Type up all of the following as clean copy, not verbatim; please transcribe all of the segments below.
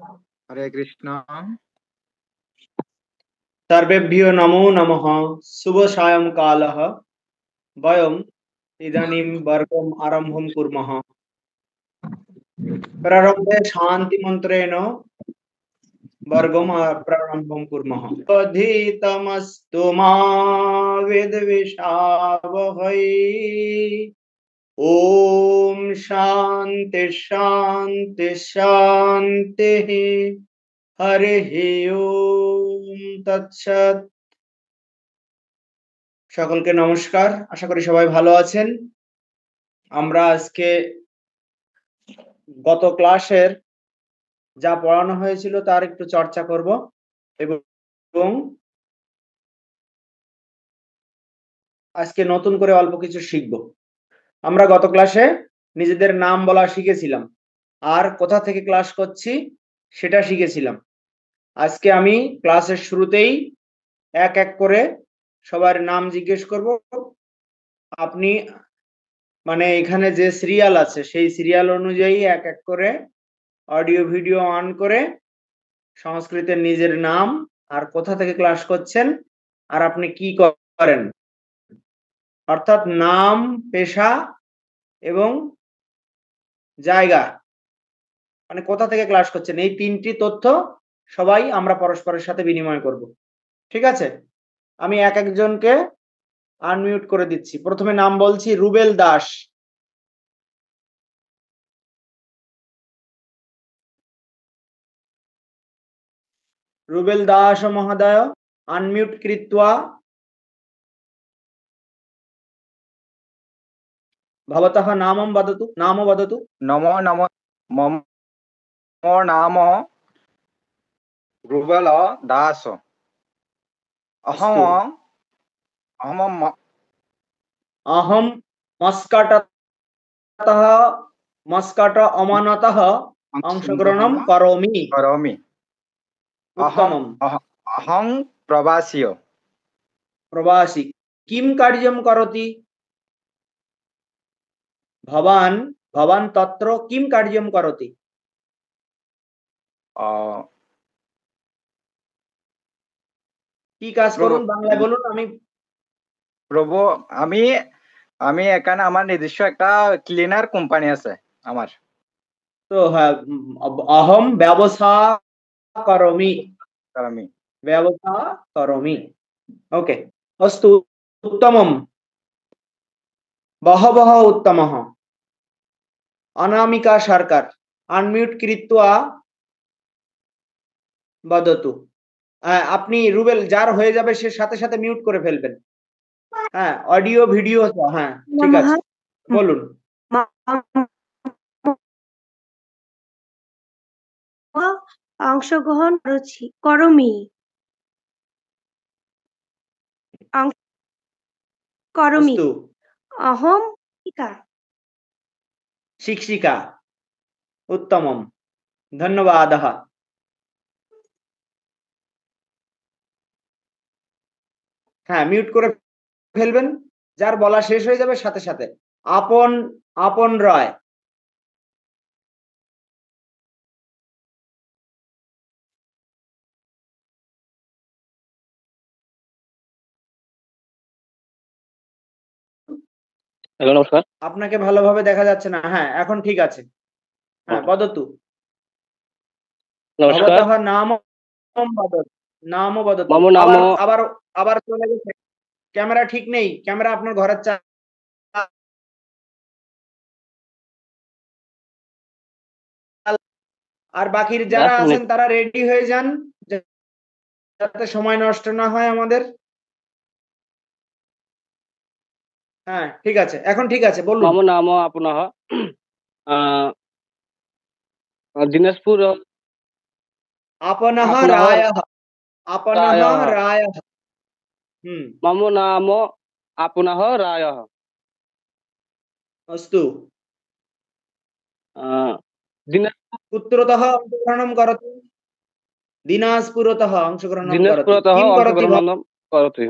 हरे कृष्ण। सर्वेभ्यो नमो नमः। शुभ सायंकालः। वयम् इदानीं वर्गम् आरम्भं कुर्मः। प्रारम्भे शान्तिमन्त्रेण वर्गम् प्रारम्भं कुर्मः। अधीतमस्तु मा विद्विषावहै। ॐ शान्ति शान्ति शान्तिः। हरिः ओम तत्सत्। সকলকে নমস্কার, আশা করি সবাই ভালো আছেন। আমরা আজকে গত ক্লাসের যা পড়ানো হয়েছিল তার একটু চর্চা করব এবং আজকে নতুন করে অল্প কিছু শিখব। আমরা গত ক্লাসে নিজেদের নাম বলা শিখেছিলাম আর কোথা থেকে ক্লাস করছি সেটা শিখেছিলাম। আজকে আমি ক্লাসের শুরুতেই এক এক করে সবার নাম জিজ্ঞেস করব। আপনি মানে এখানে যে সিরিয়াল আছে সেই সিরিয়াল অনুযায়ী এক এক করে অডিও ভিডিও অন করে সংস্কৃতের নিজের নাম আর কোথা থেকে ক্লাস করছেন আর আপনি কি করেন, অর্থাৎ নাম, পেশা এবং জায়গা, মানে কোথা থেকে ক্লাস করছেন, এই তিনটি তথ্য সবাই আমরা পরস্পরের সাথে বিনিময় করব। ঠিক আছে, আমি এক একজনকে আনমিউট করে দিচ্ছি। প্রথমে নাম বলছি, রুবেল দাস। रुबेल दास महोदय अनम्यूट कृत्वा भवतः नामं वदतु। नमो नमो। मम नाम रुबल दास। अहम अहम अहम मस्कटतः मस्कट अमानतः अंशग्रहणं करोमि। उत्तमम्। अहं प्रवासी। प्रवासी। किं कार्यं करोति? भवान् भवान् तत्र किं कार्यं करोति? কি কাজ করুন বাংলায় বলুন। প্রভু আমি এখানে আমার নিজস্ব একটা ক্লিনার কোম্পানি আছে আমার। তো হ্যাঁ, अहम ব্যবসা করোমি। ব্যবসা করোমি। ओके अस्तु उत्तमम्। बहवः उत्तमः। अनामिका सरकार अनम्यूट कृत्वा वदतु। আপনি রুবেল, যার হয়ে যাবে সে সাথে সাথে মিউট করে ফেলবেন। হ্যাঁ, অডিও ভিডিও, হ্যাঁ ঠিক আছে, বলুন। অংশগ্রহণ করমি। করমি। अहम शिक्षिका। उत्तमम्, धन्यवादः। হ্যাঁ, মিউট করে ফেলবেন, যার বলা শেষ হয়ে যাবে সাথে সাথে। আপন রায়। হ্যালো, নমস্কার। আপনাকে ভালোভাবে দেখা যাচ্ছে না। হ্যাঁ, এখন ঠিক আছে। হ্যাঁ, বদতু। নমস্কার। নাম বদতু। আবার চলে গেছে। ক্যামেরা ঠিক নেই। ক্যামেরা আপনার ঘরের আর বাকি যারা আছেন তারা রেডি হয়ে যান যাতে সময় নষ্ট না হয় আমাদের। হ্যাঁ ঠিক আছে, এখন ঠিক আছে, বলুন। मम नाम अपनः दिनाजपुर। अपनः रायः। मम नाम अपनः रायः। अस्तु। कुत्रतः अंशग्रहणं करोति? दिनाजपुरतः अंशग्रहणं करोति।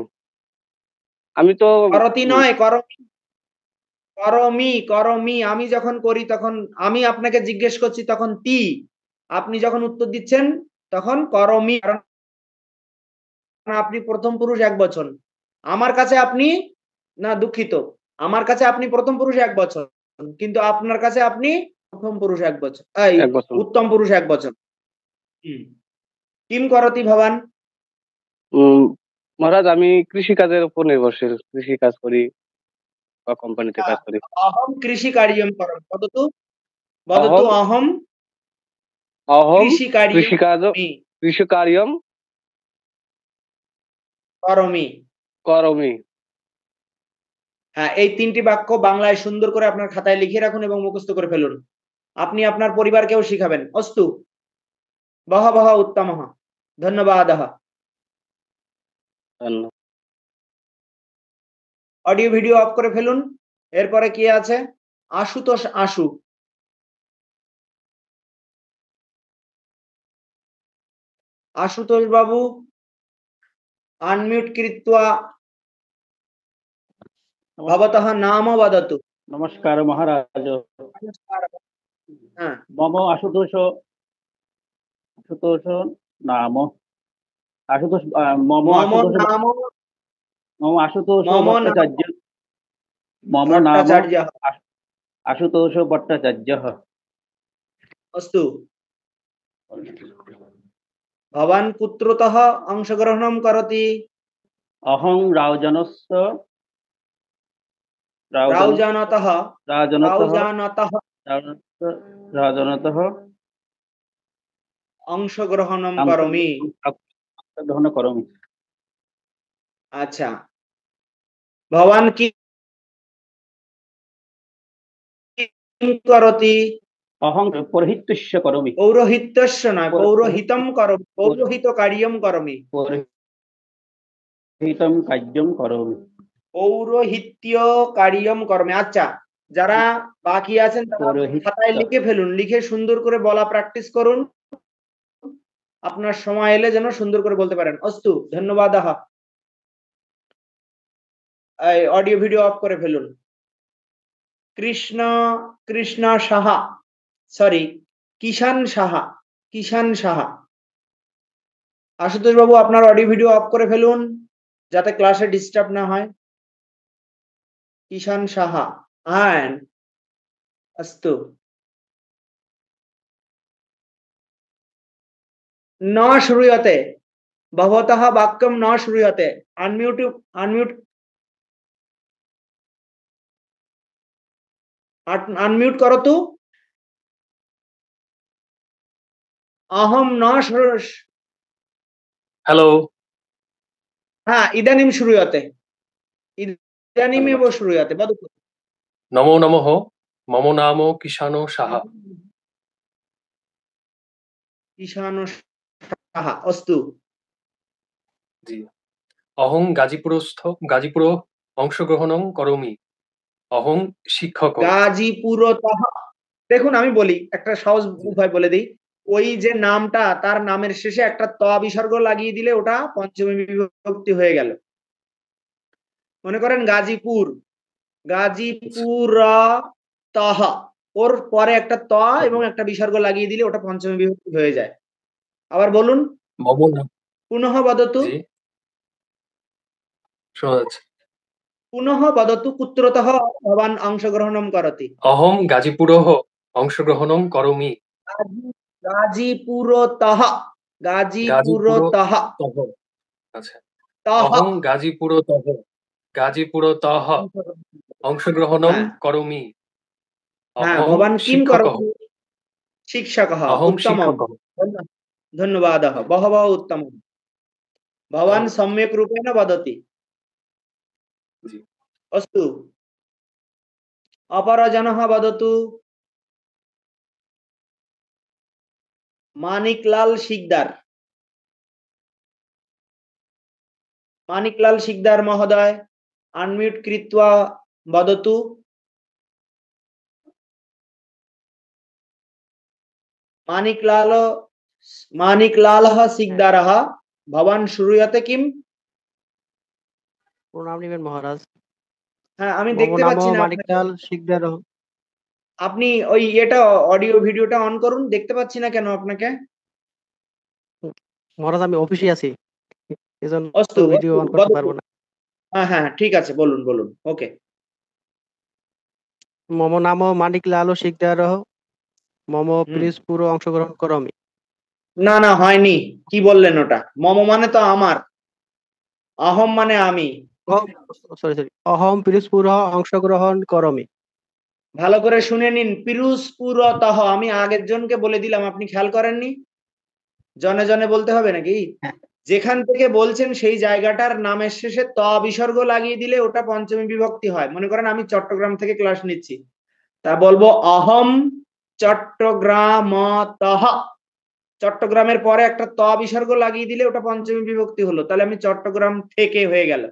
আমি তো করতি নয়, করমি। আমি যখন করি তখন আমি আপনাকে জিজ্ঞেস করছি তখন তি, আপনি যখন উত্তর দিচ্ছেন তখন করমি, কারণ আপনি প্রথম পুরুষ একবচন। আমার কাছে আপনি, না দুঃখিত, আমার কাছে আপনি প্রথম পুরুষ একবচন, কিন্তু আপনার কাছে আপনি প্রথম পুরুষ একবচন, এই এক বছর। উত্তম পুরুষ একবচন। কিম করতি ভবান? মহারাজ, আমি কৃষিকাজের উপর নির্ভরশীল, কৃষি কাজ করি বা কোম্পানিতে কাজ করি। অহম কৃষি কার্যম করম, বদতু বদতু অহম অহম কৃষিকার্যম কৃষিকার্যম করমি। করমি। হ্যাঁ, এই 3টি বাক্য বাংলায় সুন্দর করে আপনার খাতায় লিখে রাখুন এবং মুখস্থ করে ফেলুন। আপনি আপনার পরিবারকেও শিখাবেন। অস্তু, বহ বহ উত্তমঃ, ধন্যবাদঃ। অডিও ভিডিও অফ করে ফেলুন। এরপরে কি আছে? আশুতোষ আশু। आशुतोष बाबू अनम्यूट कृत्वा भवतः नाम वदतु। नमस्कार महाराज। मम आशुतोष आशुतोष नाम आशुतोष मम आशुतोष भट्टाचार्य। मम नाम आशुतोष भट्टाचार्य। अस्तु। भवान् कुत्रतः अंशग्रहणं करोति? अहं रावजानस्य राजनतः अंशग्रहणं करोमि। ग्रहण करोमि। अच्छा, भवान् किं करोति? अहं पौरोहित्यस्य करोमि। पौरोहित्यस्य न, पौरोहितं करोमि, पौरोहितकार्यं करोमि। पौरोहितं कार्यं करोमि। पौरोहित्य कार्यं करोमि। আচ্ছা, যারা বাকি আছেন তারা খাতায় লিখে ফেলুন, লিখে সুন্দর করে বলা প্র্যাকটিস করুন। আপনার সময় এলে যেন সুন্দর করে বলতে পারেন। অস্তু, ধন্যবাদঃ। এই অডিও ভিডিও অফ করে ফেলুন। কৃষ্ণ সাহা, সরি কিষান সাহা, কিষান সাহা। আশুতোষ বাবু আপনার অডিও ভিডিও অফ করে ফেলুন যাতে ক্লাসে ডিস্টার্ব না হয়। কিষান সাহা, হ্যাঁ अस्तु। न श्रूयते, भवतः वाक्यं न श्रूयते। अनम्यूट अनम्यूट अनम्यूट करोतु। अहं न हेलो। हाँ, इदानीं श्रूयते, इदानीमेव श्रूयते, वदतु। नमो नमः, मम नाम किशानो साहा। किशानो साहा, अस्तु। जी, अहं गाजीपुर अंशग्रहणं करोमि। अहं शिक्षक। গাজীপুরতः, দেখুন আমি বলি একটা সহজ উপায় বলে দিই। ওই যে নামটা, তার নামের শেষে একটা ত বিসর্গ লাগিয়ে দিলে ওটা পঞ্চমী বিভক্তি হয়ে গেল। মনে করেন গাজীপুর, গাজীপুরতः, ওর পরে একটা ত এবং একটা বিসর্গ লাগিয়ে দিলে ওটা পঞ্চমী বিভক্তি হয়ে যায়। আবার বলুন, পুনঃ বদতু। পুনঃ বদতু, কুত্রতः ভবাन् अंशग्रहणं करोति? अहं गाजीपुरः अंशग्रहणं करोमि। गाजीपुरतः, गाजीपुरतः, अच्छा, अहं गाजीपुरतः अंशग्रहणं करोमि। भवान् किं करोति? शिक्षकः। उत्तमं, धन्यवादः, बहवः उत्तमं। भवान् सम्यक् रूपेण वदति। अस्तु, अपरजनः वदतु। मानिकलाल शिकदार, मानिकलाल शिकदार महोदय अनम्यूट कृत्वा वदतु। मानिकलालः शिकदारः, भवान् श्रूयते किम्? প্রণাম নিবেন মহারাজ। হ্যাঁ, আমি দেখতে পাচ্ছি না। মানিকলাল শিকদার। আপনি ওই এটা অডিও ভিডিওটা অন করুন, দেখতে পাচ্ছি না কেন আপনাকে। মহারাজ আমি অফিসে আছি, এজন্য অস্তু ভিডিও অস্তু অন করতে বদতু। পারবো না। হ্যাঁ হ্যাঁ ঠিক আছে, বলুন বলুন, ওকে। মম নাম মানিকলাল শিকদার, মম হুম। প্লিজ পুরো অংশগ্রহণ করমি। না না হয়নি, কি বললেন ওটা? মম মানে তো আমার, অহম মানে আমি। সরি সরি, অহম প্লিজ পুরো অংশগ্রহণ করমি। ভালো করে শুনে নিন, পিরুস্পুরতঃ, আমি আগের জনকে বলে দিলাম, আপনি খেয়াল করেননি? জনে জনে বলতে হবে নাকি? যেখান থেকে বলছেন সেই জায়গাটার নামের শেষে ত বিসর্গ লাগিয়ে দিলে ওটা পঞ্চমী বিভক্তি হয়। মনে করেন আমি চট্টগ্রাম থেকে ক্লাস নিচ্ছি, তা বলবো অহম চট্টগ্রামতঃ। চট্টগ্রামের পরে একটা ত বিসর্গ লাগিয়ে দিলে ওটা পঞ্চমী বিভক্তি হলো, তাহলে আমি চট্টগ্রাম থেকে হয়ে গেল।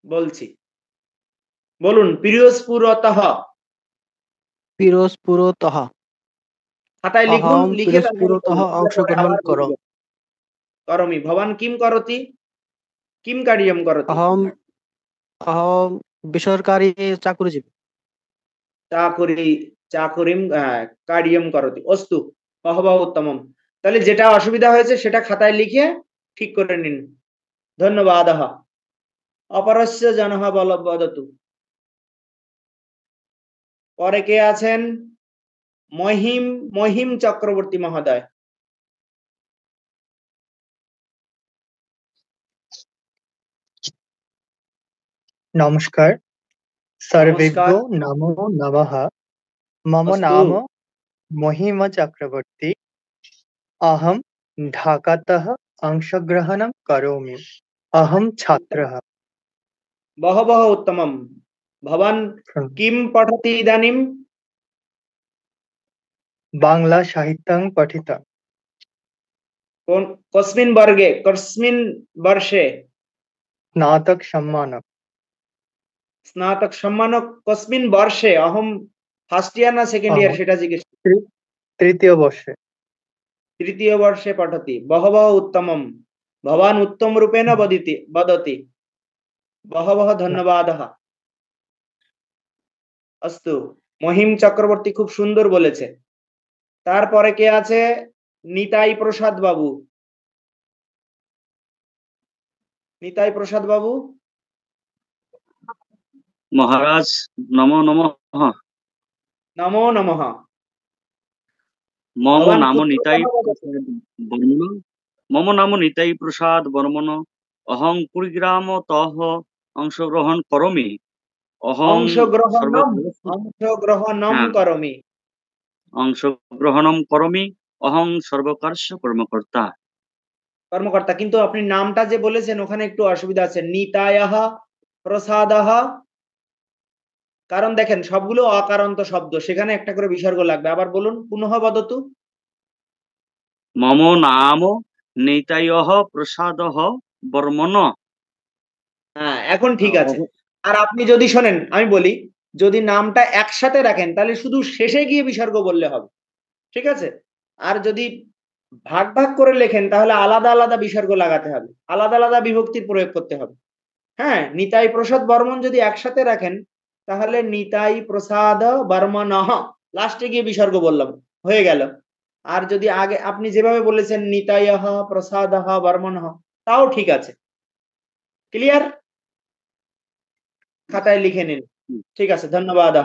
বলছি, বলুন পিরোজপুরতঃ। পিরোজপুরতঃ। খাতায় লিখুন, অহম লিখে তারপরে পিরোজপুরতঃ করুন, তাহলে পরে অংশগ্রহণ আবার ভুলে করম। যাবেন। করমি ভবান কিম করতি, কিম কার্যম করতি। অহম অহম বেসরকারি চাকুরিজীবী। চাকুরি চাকুরিম কার্যম করতি। অস্তু বহবহ উত্তমম। তাহলে যেটা অসুবিধা হয়েছে সেটা খাতায় লিখে ঠিক করে নিন। ধন্যবাদ। অপরস্য জনঃ বদতু। পরে কে আছেন? মহিম মহিম চক্রবর্তী মহোদয়। নমস্কার, নমস্কার। সর্বেভ্যো নমো নমঃ। মম অস্তু। নাম মহিম চক্রবর্তী। अहं ढाकातः अंशग्रहणं करोमि। अहं छात्रः। बहवः उत्तमम्। भवान् किं पठति इदानीं? बांग्ला साहित्यं पठितं। कस्मिन् वर्गे, कस्मिन् वर्षे? स्नातक सम्मानक। स्नातक सम्मानक कस्मिन् वर्षे? अहं फर्स्ट इयर ना सेकेंड इयर अहं सेटा जिज्ञेस। तृतीय वर्षे। तृतीय वर्षे पठति। बहवः उत्तमम्। भवान् उत्तम रूपेण वदति। बहवः धन्यवादः। अस्तु, মহিম চক্রবর্তী খুব সুন্দর বলেছে। তারপরে কে আছে? নিতাই প্রসাদ বাবু। নিতাই প্রসাদ বাবু। মহারাজ নমো নমঃ। নমো নমঃ। মম ভবান নাম কুত্রতः নিতাই वदति। প্রসাদ বর্মণ। মম নাম নিতাই প্রসাদ বর্মণ। অহং কুড়িগ্রামতঃ অংশগ্রহণ করোমি। অহং অংশগ্রহণম সর্বকার্যেষু, অংশগ্রহণম হ্যাঁ, করমি। অংশগ্রহণম করোমি। অহং সর্বকার্য কর্মকর্তা। কর্মকর্তা, কিন্তু আপনি নামটা যে বলেছেন ওখানে একটু অসুবিধা আছে। নিতায়ঃ প্রসাদঃ, কারণ দেখেন সবগুলো অকারান্ত শব্দ, সেখানে একটা করে বিসর্গ লাগবে। আবার বলুন, পুনঃ বদতু। মম নাম নিতাইঃ প্রসাদঃ বর্মণ। হ্যাঁ, এখন ঠিক আছে। আর আপনি যদি শোনেন, আমি বলি, যদি নামটা একসাথে রাখেন তাহলে শুধু শেষে গিয়ে বিসর্গ বললে হবে, ঠিক আছে? আর যদি ভাগ ভাগ করে লেখেন তাহলে আলাদা আলাদা বিসর্গ লাগাতে হবে, আলাদা আলাদা বিভক্তির প্রয়োগ করতে হবে। হ্যাঁ, নিতাই প্রসাদ বর্মন যদি একসাথে রাখেন তাহলে নিতাই প্রসাদ বর্মণঃ, লাস্টে গিয়ে বিসর্গ বললাম, হয়ে গেল। আর যদি আগে আপনি যেভাবে বলেছেন নিতাইঃ প্রসাদঃ বর্মণঃ, তাও ঠিক আছে। ক্লিয়ার? খাতায় লিখে নিন। ঠিক আছে, ধন্যবাদ।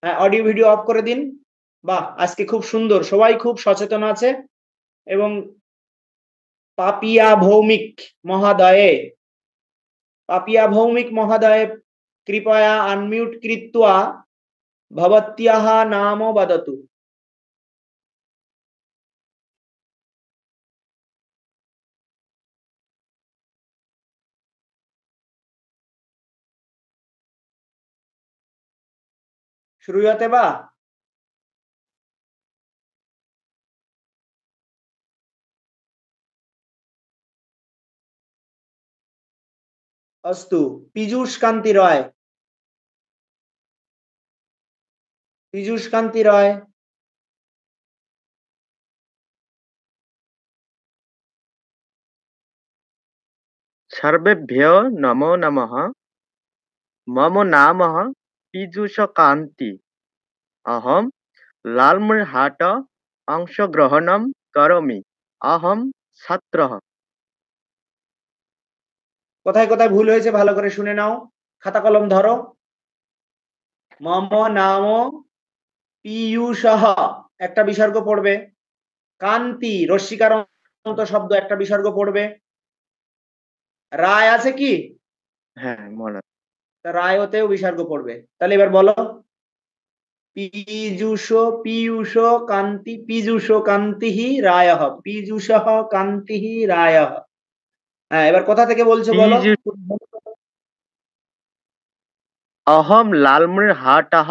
হ্যাঁ, অডিও ভিডিও অফ করে দিন। বাহ, আজকে খুব সুন্দর, সবাই খুব সচেতন আছে। এবং পাপিয়া ভৌমিক মহোদয়ে, পাপিয়া ভৌমিক মহোদয়ে कृपया अनम्यूट कृत्वा भवत्याः नाम वदतु। श्रूयते वा? अस्तु, पीयूष कांति रॉय। पीयूष कांति रॉय। सर्वेभ्यो नमो नमः। मम नाम पीयूषकान्ति अहं लालमनिरहाट अंशग्रहणं करोमि अहं छात्रः। কোথায় কোথায় ভুল হয়েছে ভালো করে শুনে নাও, খাতা কলম ধরো। মম নাম পীয়ূষঃ একটা বিসর্গ পড়বে, কান্তি রস্মিকার অন্ত শব্দ একটা বিসর্গ পড়বে, রায় আছে কি? হ্যাঁ মনে আছে। তা রায়তেও বিসর্গ পড়বে। তাহলে এবার বলো, পীযূষ পীয়ূষ কান্তি পীযূষ কান্তিঃ রায়ঃ পীযূষঃ কান্তিঃ রায়ঃ। হ্যাঁ এবার কোথা থেকে বলছো বলো। अहं लालमनिरहाटः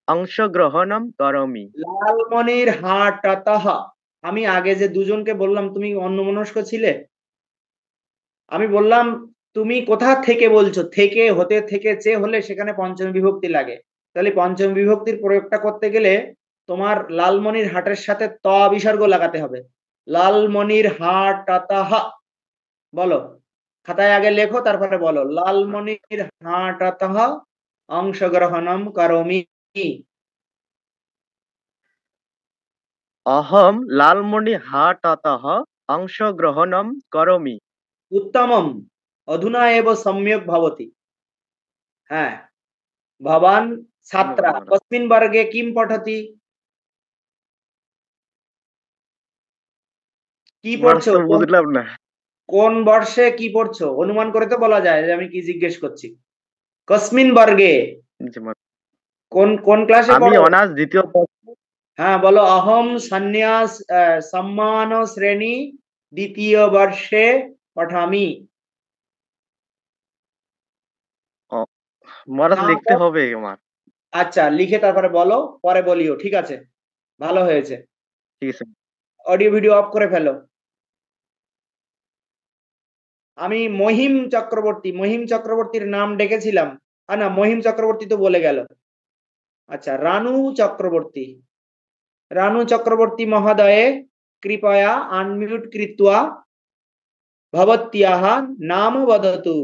अंशग्रहणं करोमि। লালমনিরহাটতঃ। আমি আগে যে দুজনকে বললাম তুমি অন্যমনস্ক ছিলে, আমি বললাম তুমি কোথা থেকে বলছো, থেকে হতে থেকে চে হলে সেখানে পঞ্চমী বিভক্তি লাগে। তাহলে পঞ্চমী বিভক্তির প্রয়োগটা করতে গেলে তোমার লালমনির হাটের সাথে ত বিসর্গ লাগাতে হবে। লালমনির হাটতঃ বলো, খাতায় আগে লেখো তারপরে বলো, লালমনির হাটতঃ অংশগ্রহণম করোমি। अहं लालमनिरहाटतः अंशग्रहणं करोमि। उत्तमम अधुना एव सम्यक भवति। হ্যাঁ भवान छात्रा कस्मिन् वर्गे किं पठति? কি পড়ছো? বুঝলাম না। কোন বর্ষে কি পড়ছো? অনুমান করে তো বলা যায় যে আমি কি জিজ্ঞেস করছি। কসমিন বর্গে কোন কোন ক্লাসে আমি পড়ো? অনার্স দ্বিতীয় বর্ষে। হ্যাঁ বলো, अहम संन्यास सम्मान श्रेणी দ্বিতীয় বর্ষে পঠামি। মরাস লিখতে হবে আমার। আচ্ছা লিখে তারপরে বলো, পরে বলিও, ঠিক আছে? ভালো হয়েছে। ঠিক আছে। অডিও ভিডিও অফ করে ফেলো। আমি মহিম চক্রবর্তীর নাম ডেকেছিলাম, না মহিম চক্রবর্তী তো বলে গেল। আচ্ছা রানু চক্রবর্তী মহোদয়ে कृपया अनम्यूट कृत्वा भवत्याः नाम वदतु।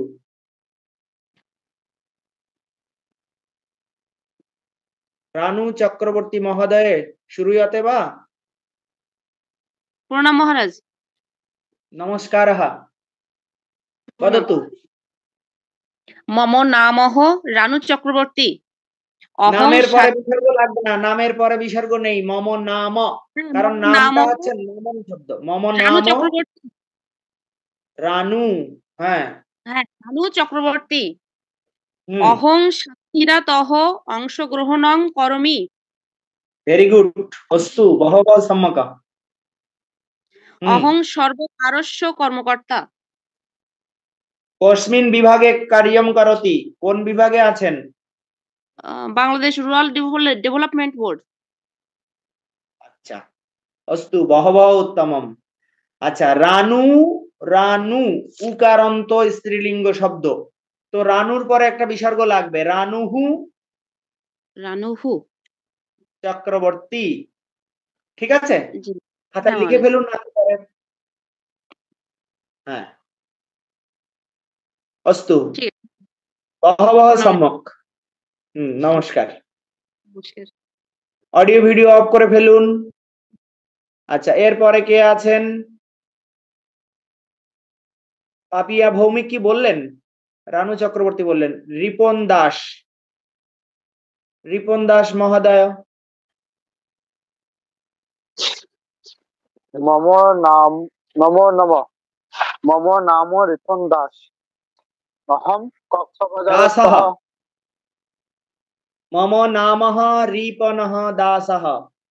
रानू चक्रवर्ती महोदय श्रूयते वा? प्रणाम महाराज। नमस्कारः, वदतु। मम नामः रानू चक्रवर्ती। নামের পরে বিসর্গ লাগবে না, নামের পরে বিসর্গ নেই, মম নাম, কারণ নামটা হচ্ছে নমন শব্দ। মম নাম চক্রবর্তী রানু। হ্যাঁ হ্যাঁ রানু চক্রবর্তী। অহং সাক্ষীরাতঃ অংশগ্রহণং করোমি। ভেরি গুড, অস্তু বহবহ সম্যক। অহং সর্বকারস্য কর্মকর্তা। কস্মিন বিভাগে কার্যম করতি? কোন বিভাগে আছেন? Bangladesh rural development board. আচ্ছা অস্তু বহবহ উত্তমম। আচ্ছা রানু, রানু উকারান্ত স্ত্রীলিঙ্গ শব্দ, তো রানুর পরে একটা বিসর্গ লাগবে, রানুহু চক্রবর্তী। ঠিক আছে, খাতায় লিখে ফেলুন না। হ্যাঁ অস্তু বহবহ সম্যক। নমস্কার। অডিও ভিডিও অফ করে ফেলুন। আচ্ছা এরপরে কে আছেন? পাপিয়া ভৌমিক কি বললেন? রানু চক্রবর্তী বললেন। রিপন দাস মহোদয়। মম নাম নমো নমঃ মম নাম রিপন দাস অহম কক্সবাজারতঃ। মম নামঃ রিপনঃ দাসঃ।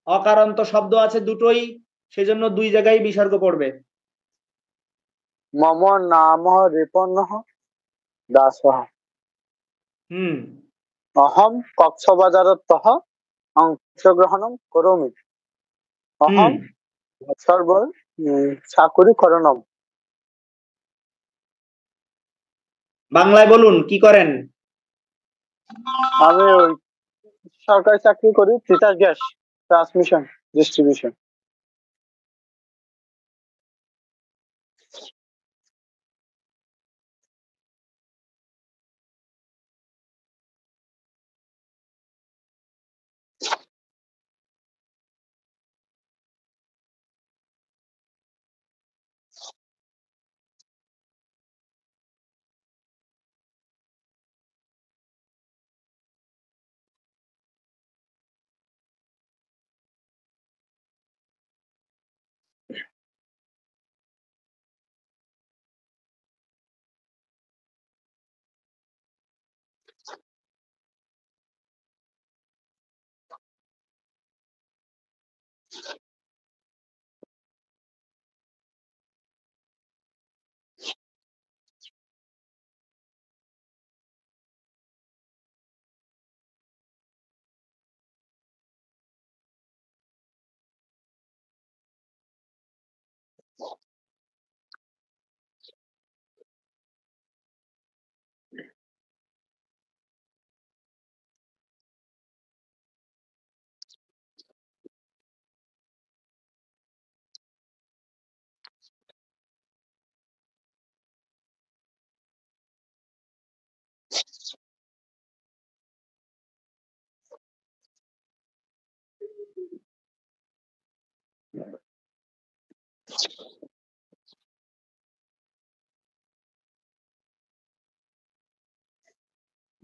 অকারান্ত শব্দ আছে দুটোই, সেজন্য দুই জায়গায় বিসর্গ পড়বে। মম নাম রিপনঃ দাসঃ অহম কক্সবাজারতঃ অংশগ্রহণম করোমি। অহম সর্ব চাকুরীকরণম। বাংলায় বলুন কি করেন? আমি সরকারি চাকরি করি, Titas gas transmission distribution.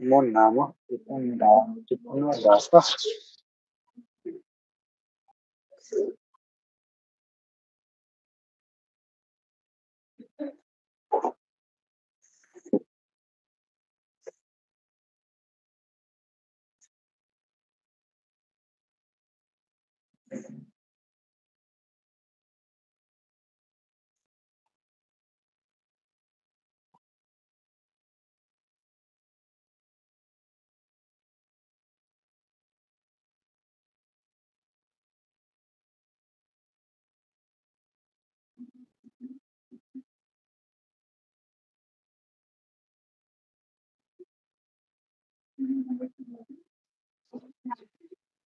Mo namo dasa.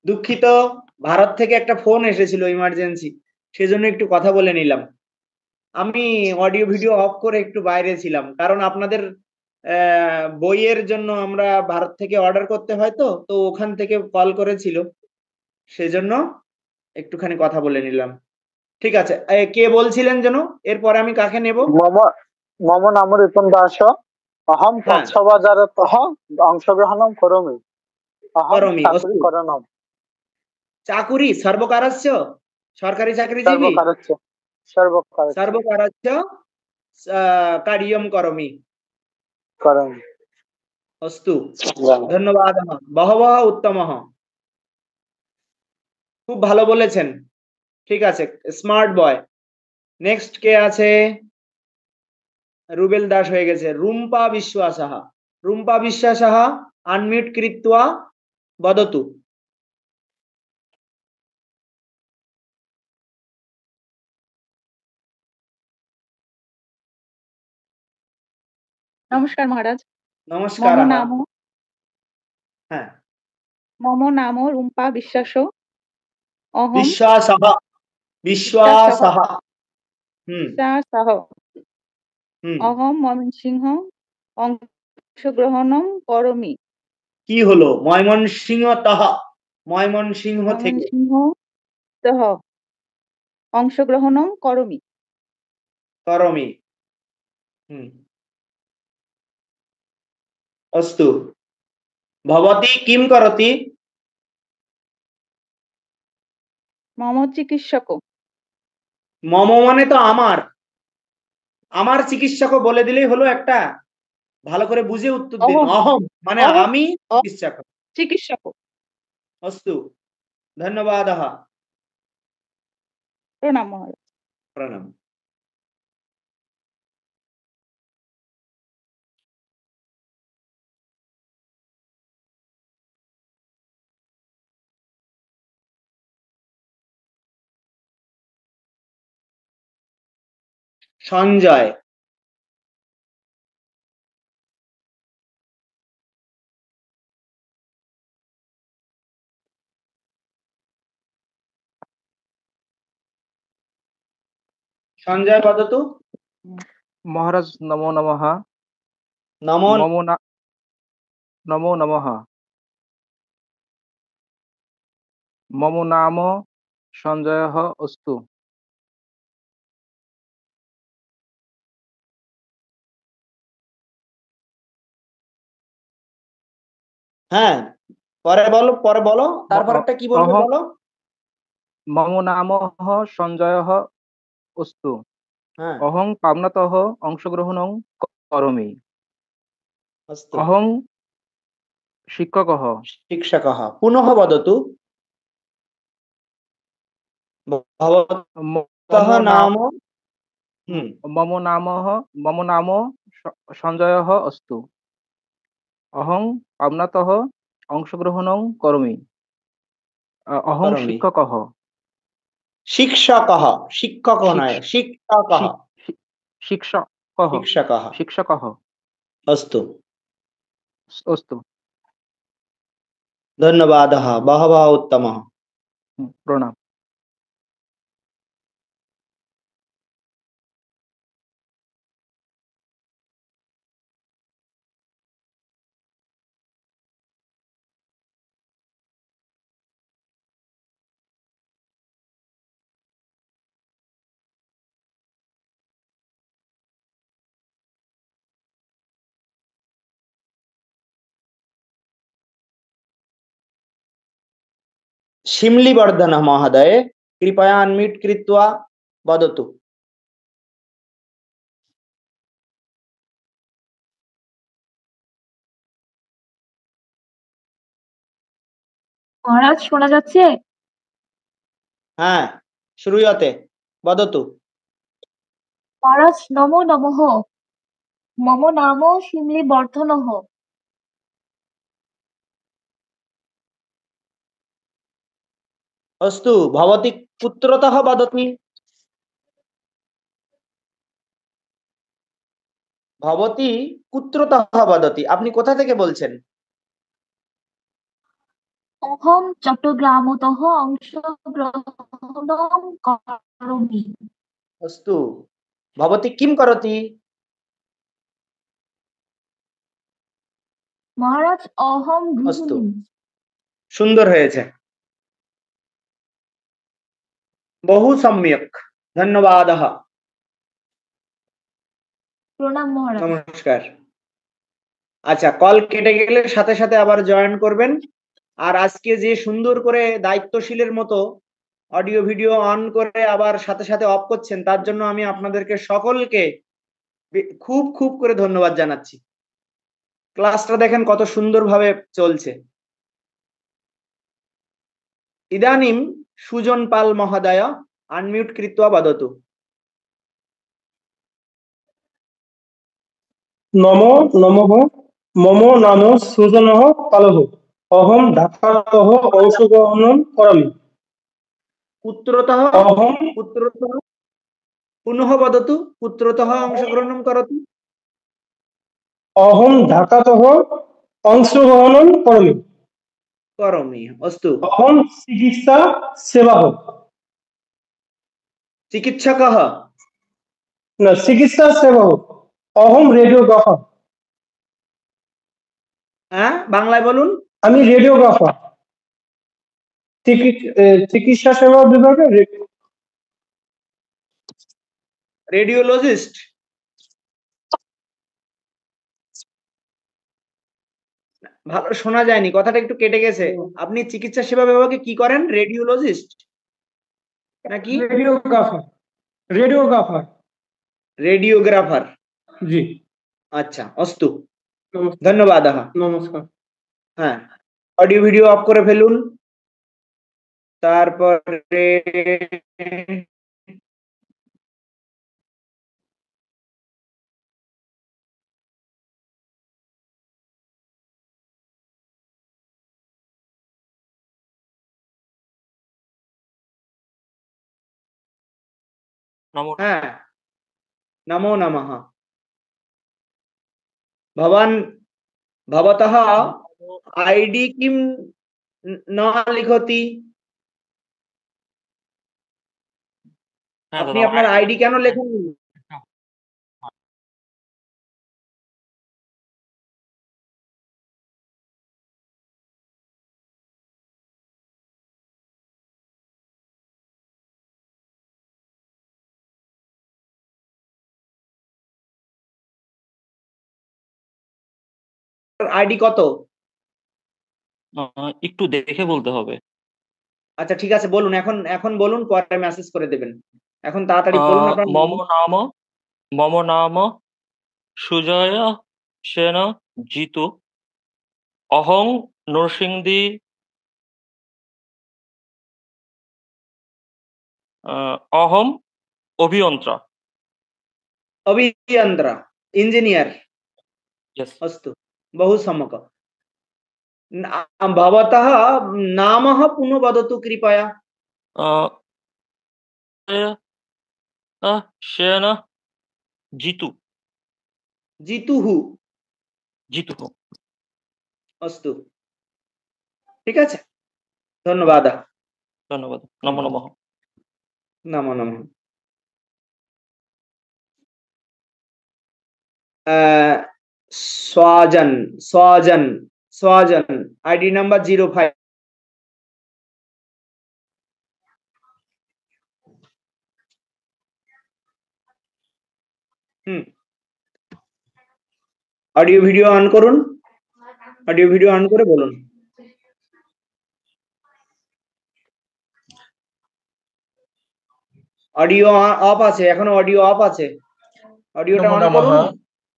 দুঃখিত, ভারত থেকে একটা ফোন এসেছিল ইমার্জেন্সি, সেজন্য একটু কথা বলে নিলাম। আমি অডিও ভিডিও অফ করে একটু বাইরে ছিলাম, কারণ আপনাদের বইয়ের জন্য আমরা ভারত থেকে অর্ডার করতে হয়, তো তো ওখান থেকে কল করেছিল, সেজন্য একটুখানি কথা বলে নিলাম। ঠিক আছে, কে বলছিলেন যেন? এরপরে আমি কাকে নেব? মম নাম রিপন দাস। অহম কচ্ছবাজারতঃ অংশগ্রহণম করোমি। করোমি, চাকরি করণম। চাকুরি সর্বকারস্য, সরকারি চাকরিজীবী। সর্বকারস্য কার্যম করোমি। অস্তু, ধন্যবাদः। বহবহ উত্তমঃ। খুব ভালো বলেছেন। ঠিক আছে, স্মার্ট বয়। নেক্সট কে আছে? রুবেল দাস হয়ে গেছে। রুম্পা বিশ্বাসः। রুম্পা বিশ্বাসः আনমিউট কৃত্বা বদতু। নমস্কার মহারাজ। নমস্কার। হ্যাঁ, মম নাম রুম্পা বিশ্বাস। অহম বিশ্বাসः। বিশ্বাসः। বিশ্বাসः। অহম ময়মনসিংহ অংশগ্রহণম করোমি। কি হলো? ময়মনসিংহতঃ, ময়মনসিংহ থেকে অংশগ্রহণম করোমি। করোমি। অস্তু। ভবতি কিম করতি? মম চিকিৎসক। মম মানে তো আমার, আমার চিকিৎসক বলে দিলেই হলো একটা, ভালো করে বুঝে উত্তর দিন। অহম মানে আমি চিকিৎসক। চিকিৎসক। অস্তু, ধন্যবাদः। প্রণাম মহারাজ। প্রণাম। সঞ্জয়। সঞ্জয় বদতু। মহারাজ নমো নমঃ। নমো নমঃ। মম নাম সঞ্জয়ঃ অস্তু। হ্যাঁ, পরে বলো, তারপর একটা কি বলবে বলো। মম নাম সঞ্জয়ঃ অস্তু। অহং পাবনাতঃ অংশগ্রহণং করোমি। অহং শিক্ষকঃ। শিক্ষকঃ। পুনঃ বদতু। ভবতः নাম মম নাম সঞ্জয়ः অস্তু। অহং পাবনাতः অংশগ্রহণং করোমি। অহং করোমি। শিক্ষকः। শিক্ষকः, শিক্ষক নয়, শিক্ষকः। শিক্ষকः। শিক্ষকः। শিক্ষকः। अस्तु अस्तु। धन्यवादः, बहवः उत्तमः। प्रणाम। शिमलीवर्धनः महोदय, कृपया अनम्यूट कृत्वा वदतु। মহারাজ শোনা যাচ্ছে? হ্যাঁ, শ্রূয়তে, वदतु। মহারাজ নমো নমঃ। মম নাম শিমলীবর্ধনঃ। अस्तु, भवती कुत्रतः वदति? भवती कुत्रतः वदति? আপনি কোথা থেকে বলছেন? অহং চট্টগ্রামতঃ অংশগ্রহণং করোমি। अस्तु, भवती किं करोति? মহারাজ অহং अस्तु, গৃহিণী। সুন্দর হয়েছে, বহু সম্যক, ধন্যবাদः। প্রণাম মহারাজ। নমস্কার। আচ্ছা, কল কেটে গেলে সাথে সাথে আবার জয়েন করবেন। আর আজকে যে সুন্দর করে দায়িত্বশীলের মতো অডিও ভিডিও অন করে আবার সাথে সাথে অফ করছেন, তার জন্য আমি আপনাদেরকে সকলকে খুব খুব করে ধন্যবাদ জানাচ্ছি। ক্লাসটা দেখেন কত সুন্দরভাবে চলছে। ইদানিম সুজন পাল মহোদয় আনমিউট কৃত্वा वदतु। নমো নমঃ। মম নাম সুজনः পালः। অহং ঢাকাতः অংশগ্রহণं করামি। কুত্রতः অহং কুত্রতः পুনঃ वदतु। কুত্রতः অংশগ্রহণं করতি? অহং ঢাকাতः অংশগ্রহণं করামি। করোমি। अस्तु। অহং চিকিৎসা সেবকः। চিকিৎসকः না, চিকিৎসা সেবক। অহং রেডিওগ্রাফার। হ্যাঁ, বাংলায় বলুন। আমি রেডিওগ্রাফার, চিকিৎসা সেবা বিভাগে রেডিওলজিস্ট। ভালো শোনা যায়নি, কথাটা একটু কেটে গেছে। আপনি চিকিৎসা সেবা বিভাগে কি করেন? রেডিওলজিস্ট নাকি রেডিওগ্রাফার? রেডিওগ্রাফার। রেডিওগ্রাফার। জি। আচ্ছা, অস্তু, ধন্যবাদः। নমস্কার। হ্যাঁ, অডিও ভিডিও অফ করে ফেলুন। তারপরে হ্যাঁ, नमो नमः। भवान् भवतः आईडी किं न लिखति? আপনি আপনার আইডি কেন লেখেন? আইডি কত? একটু দেখে বলতে হবে। আচ্ছা, ঠিক আছে, বলুন। এখন বলুন, পরে মেসেজ করে দেবেন। এখন তাড়াতাড়ি বলুন আপনার। মম নাম সুজয় সেন জিতু। অহং নরসিংদী অহম অভিযন্ত্রা। अभियंत्रा इंजीनियर। यस। अस्तु बहु सम्यक्। भवतः नामः पुनः वदतु कृपया। सेन জিতু। জিতুः। জিতু। अस्तु ঠিক আছে, ধন্যবাদ। ধন্যবাদ। নমো নমঃ। নমো নমঃ। स्वाजन स्वाजन स्वाजन ID number 05। Audio video on করুন, অডিও ভিডিও অন করে বলুন। অডিও অফ আছে, এখনো অডিও অফ আছে, অডিওটা নমো অন নমঃ করুন।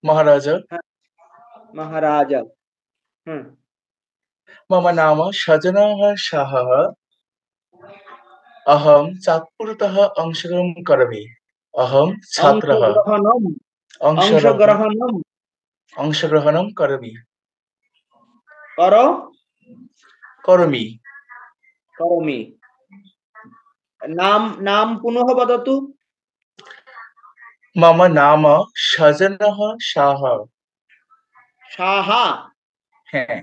মহারাজা। মহারাজা। मम नाम सजनः शाहः। अहं चात्पुरतः अंशग्रहणं करोमि। अहं छात्रः। अंशग्रहणं करोमि। करोमि। करोमि। नाम पुनः वदतु। मम नाम सजनः शाह। শাহা। হ্যাঁ।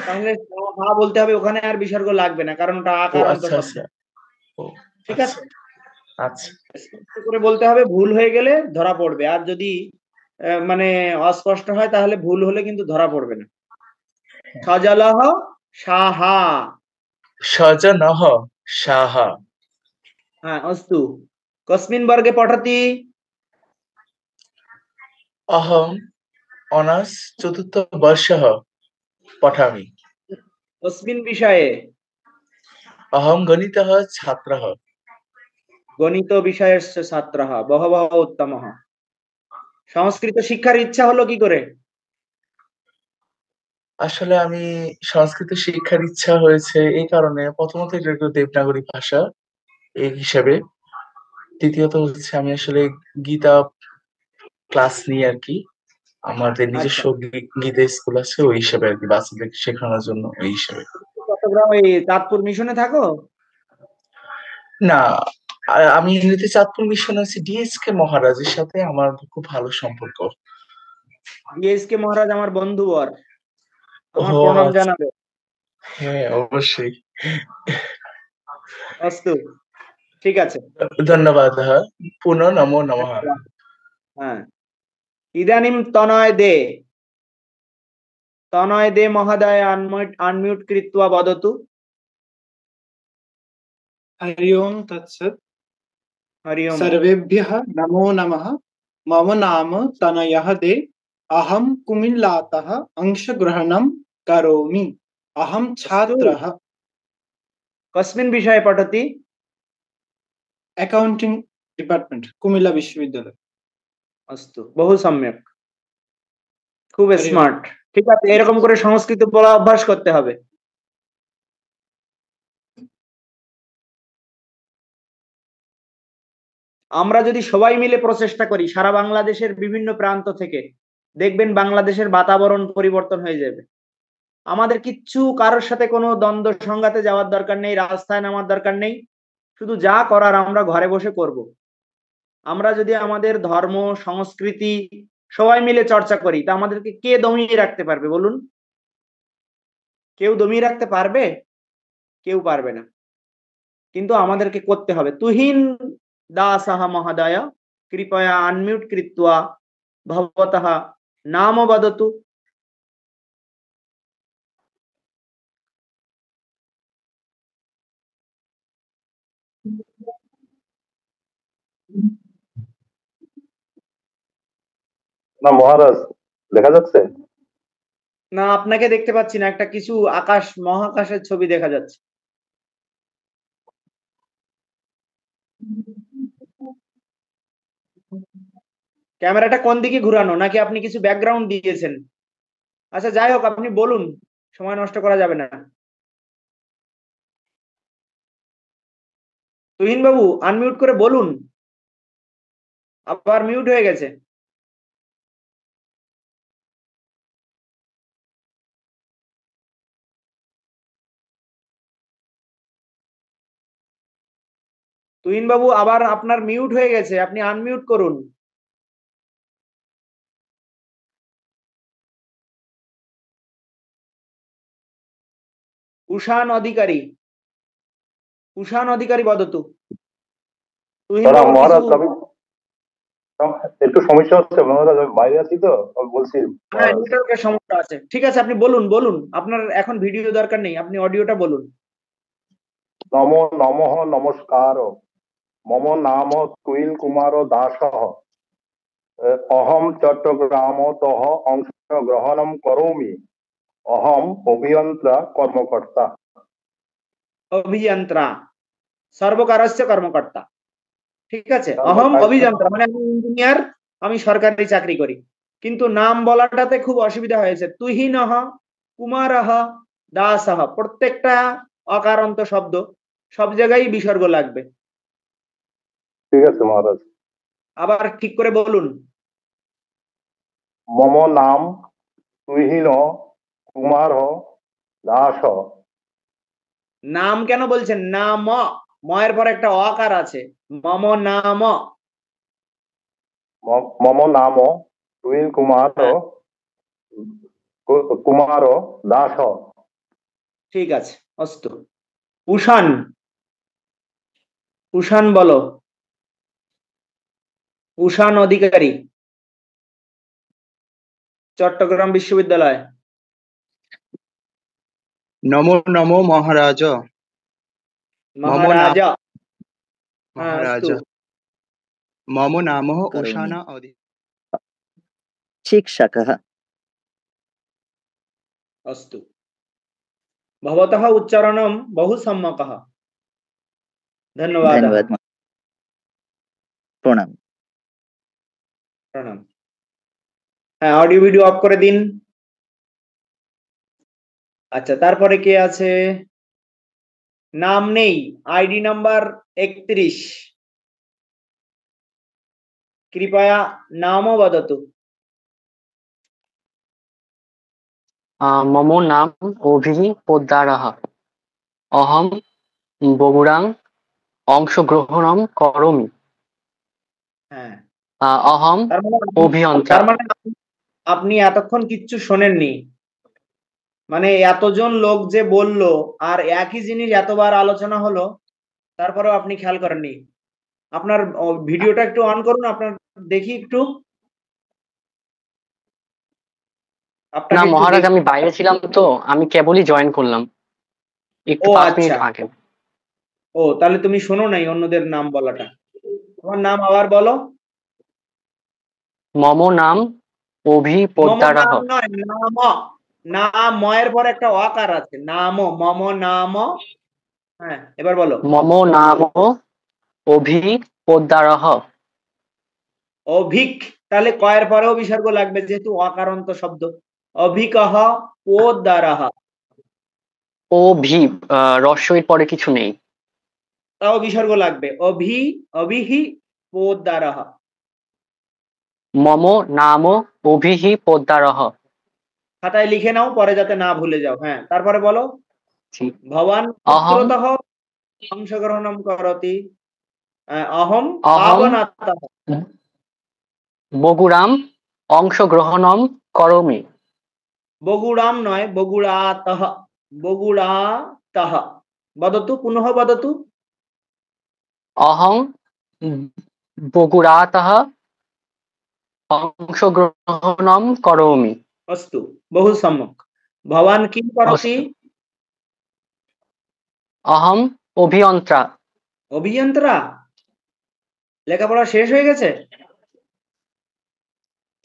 তাহলে শাহা বলতে হবে, ওখানে আর বিসর্গ লাগবে না, কারণ ওটা আকারান্ত শব্দ। ঠিক আছে, আচ্ছা স্পষ্ট করে বলতে হবে, ভুল হয়ে গেলে ধরা পড়বে। আর যদি মানে অস্পষ্ট হয় তাহলে ভুল হলে কিন্তু ধরা পড়বে না। সজলহ শাহা। সজনः শাহ। হ্যাঁ, অস্তু। কস্মিন বর্গে পঠতি? अहम् অনার্স চতুর্থ বর্ষः पठामि। কস্মিন বিষয়ে? अहं गणितः छात्रः। গণিত বিষয়স্য ছাত্রः। বহবহ উত্তমः। সংস্কৃত শিক্ষার ইচ্ছা হলো কি করে? আসলে আমি সংস্কৃত শিক্ষার ইচ্ছা হয়েছে এই কারণে, প্রথমত এটা একটা দেবনাগরী ভাষা এই হিসাবে, দ্বিতীয়ত হচ্ছে আমি আসলে গীতা ক্লাস নিই আর কি, আমাদের নিজস্ব গীতা স্কুল আছে, ওই হিসাবে আর কি, বাচ্চাদের শেখানোর জন্য ওই হিসাবে। চট্টগ্রাম এই চাঁদপুর মিশনে থাকো? না, আমি এমনিতে চাঁদপুর মিশনে আছি ডিএসকে মহারাজের সাথে আমার খুব ভালো সম্পর্ক। ডিএসকে মহারাজ আমার বন্ধুবর, আমার প্রণাম জানাবে। হ্যাঁ অবশ্যই। অস্তু, ঠিক আছে, ধন্যবাদ। পুনঃ নমো নমঃ। হ্যাঁ, ইদানিম তনয় দে, তনয় দে মহোদয় अनम्यूट कृत्वा वदतु। हरि ओम तत्सत्। हरि ओम। सर्वेभ्यः नमो नमः। मम नाम तनयः दे। अहं कुमिल्लातः अंशग्रहणं करोमि। अहं छात्रः। कस्मिन् विषये पठति? अकाउंटिंग डिपार्टमेंट, कुमिल्ला विश्वविद्यालय। अस्तु, बहु सम्यक, খুব স্মার্ট। ঠিক আছে, এরকম করে সংস্কৃত বলা অভ্যাস করতে হবে। আমরা যদি সবাই মিলে প্রচেষ্টা করি সারা বাংলাদেশের বিভিন্ন প্রান্ত থেকে, দেখবেন বাংলাদেশের বাতাবরণ পরিবর্তন হয়ে যাবে। আমাদের কিচ্ছু কারোর সাথে কোনো দ্বন্দ্ব সংঘাতে যাওয়ার দরকার নেই, রাস্তায় নামার দরকার নেই। শুধু যা করার আমরা ঘরে বসে করব। আমরা যদি আমাদের ধর্ম সংস্কৃতি সবাই মিলে চর্চা করি, তা আমাদেরকে কে দমিয়ে রাখতে পারবে বলুন? কেউ দমিয়ে রাখতে পারবে? কেউ পারবে না। কিন্তু আমাদেরকে করতে হবে। তুহিন দাসः মহোদয় कृपया अनम्यूट कृत्वा भवतः नाम वदतु। না মহারাজ, দেখা যাচ্ছে না, আপনাকে দেখতে পাচ্ছি না, একটা কিছু আকাশ মহাকাশের ছবি দেখা যাচ্ছে। ক্যামেরাটা কোন দিকে ঘোরানো, নাকি আপনি কিছু ব্যাকগ্রাউন্ড দিয়েছেন? আচ্ছা যাই হোক, আপনি বলুন, সময় নষ্ট করা যাবে না। তুহিন বাবু আনমিউট করে বলুন, আবার মিউট হয়ে গেছে। তুহিন বাবু আবার আপনার মিউট হয়ে গেছে, আপনি আনমিউট করুন। উষান অধিকারী, উষান অধিকারী বদতু। তুহিন প্রণাম বাবুর মহারাজ, কিছু আমি একটু সমস্যা হচ্ছে মহারাজ, আমি বাইরে আছি তো, আমি বলছি হ্যাঁ, মহারাজ। নেটওয়ার্কের সমস্যা আছে। ঠিক আছে, আপনি বলুন বলুন, আপনার এখন ভিডিও দরকার নেই, আপনি অডিওটা বলুন। নমো নমঃ নমস্কার, মম নাম তুহিন কুমার দাস, অহম চট্টগ্রামতঃ অংশগ্রহণম করোমি, অহম অভিযন্ত্রা কর্মকর্তা। অভিযন্ত্রা সর্বকারস্য কর্মকর্তা। ঠিক আছে, অহম অভিযন্ত্রা মানে আমি ইঞ্জিনিয়ার, আমি সরকারি চাকরি করি। কিন্তু নাম বলাটাতে খুব অসুবিধা হয়েছে। তুহিনঃ, কুমারঃ, দাসঃ, প্রত্যেকটা অকারান্ত শব্দ, সব জায়গায় বিসর্গ লাগবে। ঠিক আছে মহারাজ। আবার ঠিক করে বলুন। মম নাম তুহিন কুমার দাস। নাম কেন বলছেন? নাম, ময়ের পর একটা অকার আছে। মম নাম, মম নাম তুহিন কুমার কুমার দাস। ঠিক আছে, অস্তু। উষান, উষান বলো। উষান অধিকারী, চট্টগ্রাম বিশ্ববিদ্যালয়। নমো নমো মহারাজ। মহারাজা, মহারাজ মম নাম উষান शिक्षकः। अस्तु, भवतः उच्चारणं बहु सम्यक्। धन्यवादः। धन्यवाद। প্রণাম। প্রণাম। হ্যাঁ, অডিও ভিডিও অফ করে দিন। আচ্ছা, তারপরে কে আছে? নাম নেই, আইডি নাম্বার 31। कृपया नामो वदतु। मम नाम অভি পোদ্দারः, অহম বগুড়াং অংশগ্রহণম করোমি, হ্যাঁ, অহম অভিযন্ত্রা। তার মানে আপনি এতক্ষণ কিচ্ছু শোনেননি। মানে এতজন লোক যে বললো আর একই জিনিস এতবার আলোচনা হলো, তারপরেও আপনি খেয়াল করেননি। আপনার ভিডিওটা একটু অন করুন, আপনার দেখি একটু। না মহারাজ, আমি বাইরে ছিলাম তো, আমি কেবলই জয়েন করলাম একটু 5 মিনিট আগে। ও, তাহলে তুমি শোনো নাই অন্যদের নাম বলাটা। তোমার নাম আবার বলো। মম নাম অভি পোদ্দারः। নাম, নাম ময়ের পর একটা অকার আছে। নাম, মম নাম। হ্যাঁ, এবার বলো। মম নাম অভি পোদ্দারः। অভিক, তাহলে কয়ের পরেও বিসর্গ লাগবে যেহেতু অকারান্ত শব্দ। অভিকহ পোদ্দারः। অভি রস্বইর পরে কিছু নেই, তাও বিসর্গ লাগবে। অভিহি পোদ্দারः। মম নাম অভিহি পোদ্দারः। খাতায় লিখে নাও, পরে যাতে না ভুলে যাও। হ্যাঁ, তারপরে বলো। ভবান পুত্রতঃ অংশগ্রহণম করতি, অহম পাবনাত্তঃ। বগুড়াম অংশগ্রহণম করোমি। বগুড়াম নয়, বগুড়াতঃ। বগুড়াতঃ বদতু, পুনঃ বদতু। অহং বগুড়াতঃ অংশগ্রহণম করোমি। अस्तु, बहु सम्यक्। भवान् किं करोति? অহম অভিযন্ত্রা। অভিযন্ত্রা? লেখাপড়া শেষ হয়ে গেছে?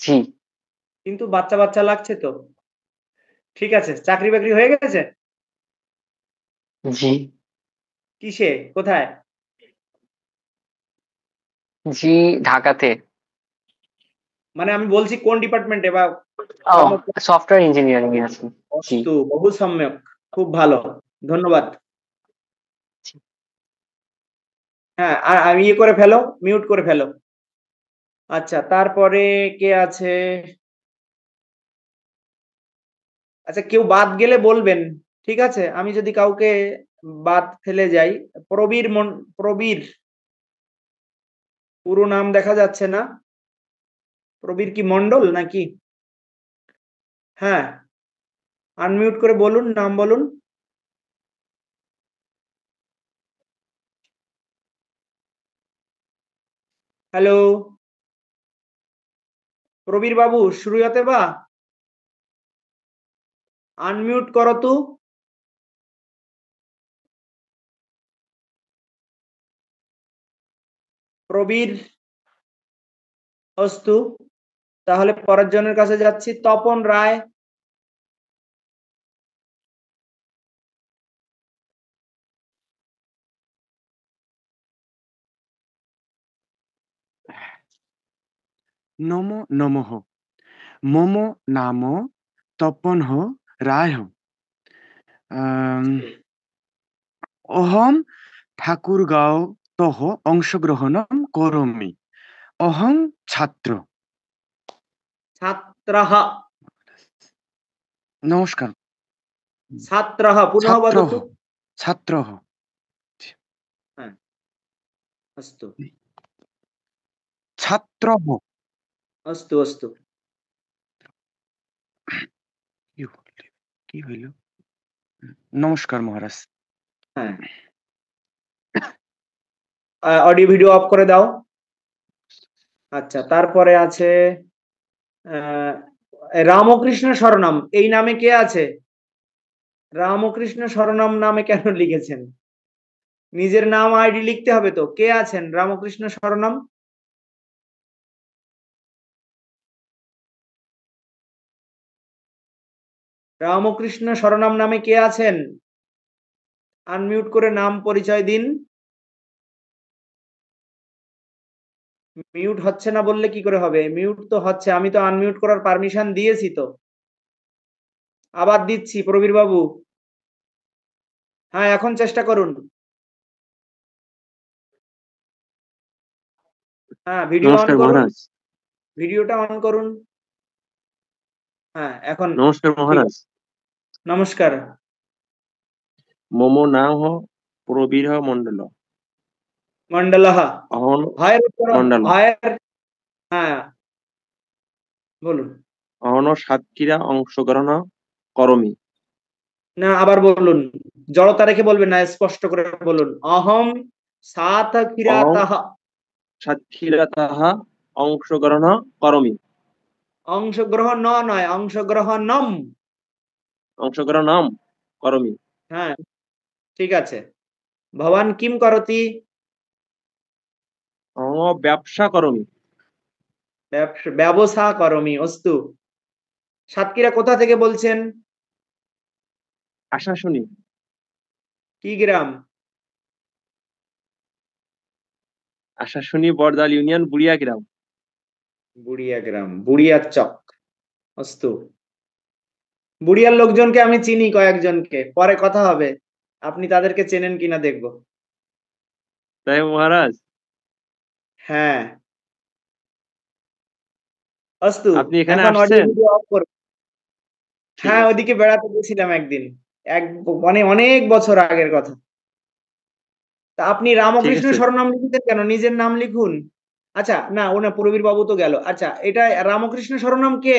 জি। কিন্তু বাচ্চা বাচ্চা লাগছে তো। ঠিক আছে, চাকরি বাকরি হয়ে গেছে? জি। কিসে, কোথায়? জি, ঢাকাতে। মানে আমি বলছি কোন ডিপার্টমেন্টে? বা সফটওয়্যার ইঞ্জিনিয়ারিং এ আছি। অস্তু, বহু সম্যক, খুব ভালো, ধন্যবাদ। হ্যাঁ, আর ইয়ে করে ফেলো, মিউট করে ফেলো। আচ্ছা, তারপরে কে আছে? আচ্ছা, কেউ বাদ গেলে বলবেন, ঠিক আছে? আমি যদি কাউকে বাদ ফেলে যাই, প্রবীর পুরো নাম দেখা যাচ্ছে না। প্রবীর কি মন্ডল নাকি? হ্যাঁ, আনমিউট করে বলুন, নাম বলুন। হ্যালো, প্রবীর বাবু শুরুয়াতে বা আনমিউট করো তো। প্রবীর অস্তু। তাহলে পরের জনের কাছে যাচ্ছি, তপন রায়। নমো নমঃ। মম নাম তপন রায়। অহম ঠাকুরগাঁওতः অংশগ্রহণं কरोमि। অহং ছাত্র। ছাত্রः। নমস্কার। ছাত্রः পুনः वदतु। ছাত্রः। अस्तु। ছাত্রः। अस्तु अस्तु। কি হইল? নমস্কার মহারাজ। হ্যাঁ, অডিও ভিডিও অফ করে দাও। আচ্ছা, তারপরে আছে রামকৃষ্ণ শরণম। এই নামে কে আছে? রামকৃষ্ণ শরণম নামে কেন লিখেছেন? নিজের নাম আইডি লিখতে হবে তো। কে আছেন রামকৃষ্ণ শরণম? রামকৃষ্ণ শরণম নামে কে আছেন? আনমিউট করে নাম পরিচয় দিন। মিউট হচ্ছে না বললে কি করে হবে? মিউট তো হচ্ছে, আমি তো আনমিউট করার পারমিশন দিয়েছি তো। আবার দিচ্ছি প্রবীর বাবু। হ্যাঁ, এখন চেষ্টা করুন। হ্যাঁ, ভিডিও অন নমস্কার করুন। মহারাজ। ভিডিওটা অন করুন। হ্যাঁ, এখন নমস্কার মহারাজ। নমস্কার। মম নাম প্রবীর মন্ডল। মন্ডলः। অহন ভয়ের উত্তর মন্ডল। ভয়ের। হ্যাঁ, বলুন। অহন সাতক্ষীরা অংশগ্রহণ করমি। না, আবার বলুন। জড়তা রেখে বলবেন না, স্পষ্ট করে বলুন। অহম সাতক্ষীরাতः। সাতক্ষীরাতः অংশগ্রহণ করমি। অংশগ্রহণ নয়, অংশগ্রহণম। অংশগ্রহণম করমি। হ্যাঁ, ঠিক আছে। ভবান কিম করতি? ব্যবসা করমি। ব্যবসা করমি। অস্তু। সাতক্ষীরা কোথা থেকে বলছেন? আশাশুনি। কি গ্রাম? আশাশুনি বড়দাল ইউনিয়ন বুড়িয়া গ্রাম। বুড়িয়া গ্রাম, বুড়িয়া চক। অস্তু। বুড়িয়ার লোকজনকে আমি চিনি, কয়েকজনকে। পরে কথা হবে, আপনি তাদেরকে চেনেন কিনা দেখব। তাই মহারাজ? হ্যাঁ, অস্তু। আপনি এখানে এখন অডিও আসছেন? ভিডিও অফ করুন। হ্যাঁ, ওদিকে বেড়াতে গেছিলাম একদিন, অনেক বছর আগের কথা। তা আপনি রামকৃষ্ণ শরণাম লিখতেন কেন? নিজের নাম লিখুন। আচ্ছা, না ওনা প্রবীর বাবু তো গেল। আচ্ছা, এটা রামকৃষ্ণ শরণাম কে?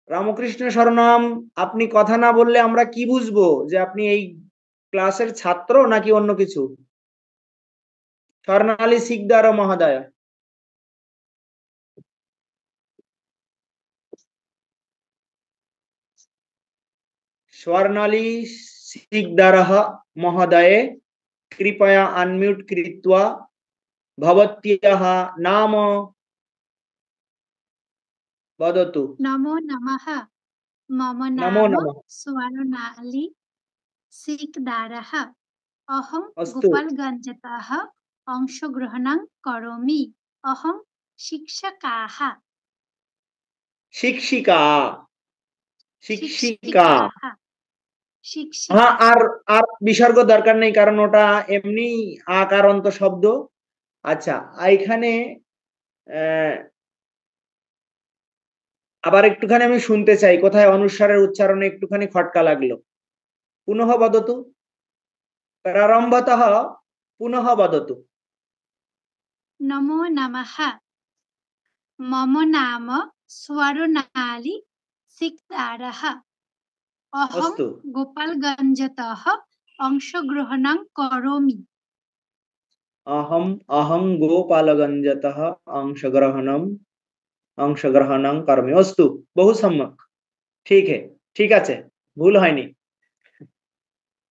রামকৃষ্ণ শরণাম আপনি কথা না বললে আমরা কি বুঝবো যে আপনি এই ক্লাসের ছাত্র নাকি অন্য কিছু? স্বর্ণালী শিকদার মহোদয়। स्वर्णाली सिकदारः महोदये कृपया अनम्यूट कृत्वा भवत्याः नाम वदतु। नमो नमः। मम नमो नाम नमः। स्वर्णाली सिकदारः। अहं अस्तु। गोपालगञ्जतः अंशग्रहणं करोमि। अहं शिक्षकाः। शिक्षिका। शिक्षिका। শিক্ষিকা হ্যাঁ, আর বিসর্গ দরকার নেই, কারণ ওটা এমনি আকারান্ত শব্দ। আচ্ছা, এখানে আবার একটুখানি আমি শুনতে চাই, কোথায় অনুস্বারের উচ্চারণে একটুখানি খটকা লাগলো। পুনঃ বদতু, প্রারম্ভতঃ পুনঃ বদতু। নমো নমঃ। মম নাম স্বর্ণালী সিকদারः। অহং অস্তু। গোপালগঞ্জতः অংশগ্রহণং করোমি। अहं गोपालगंजतः अंशग्रहणं करोमि। अस्तु, बहु सम्यक, ठीक है, ঠিক আছে, ভুল হয়নি,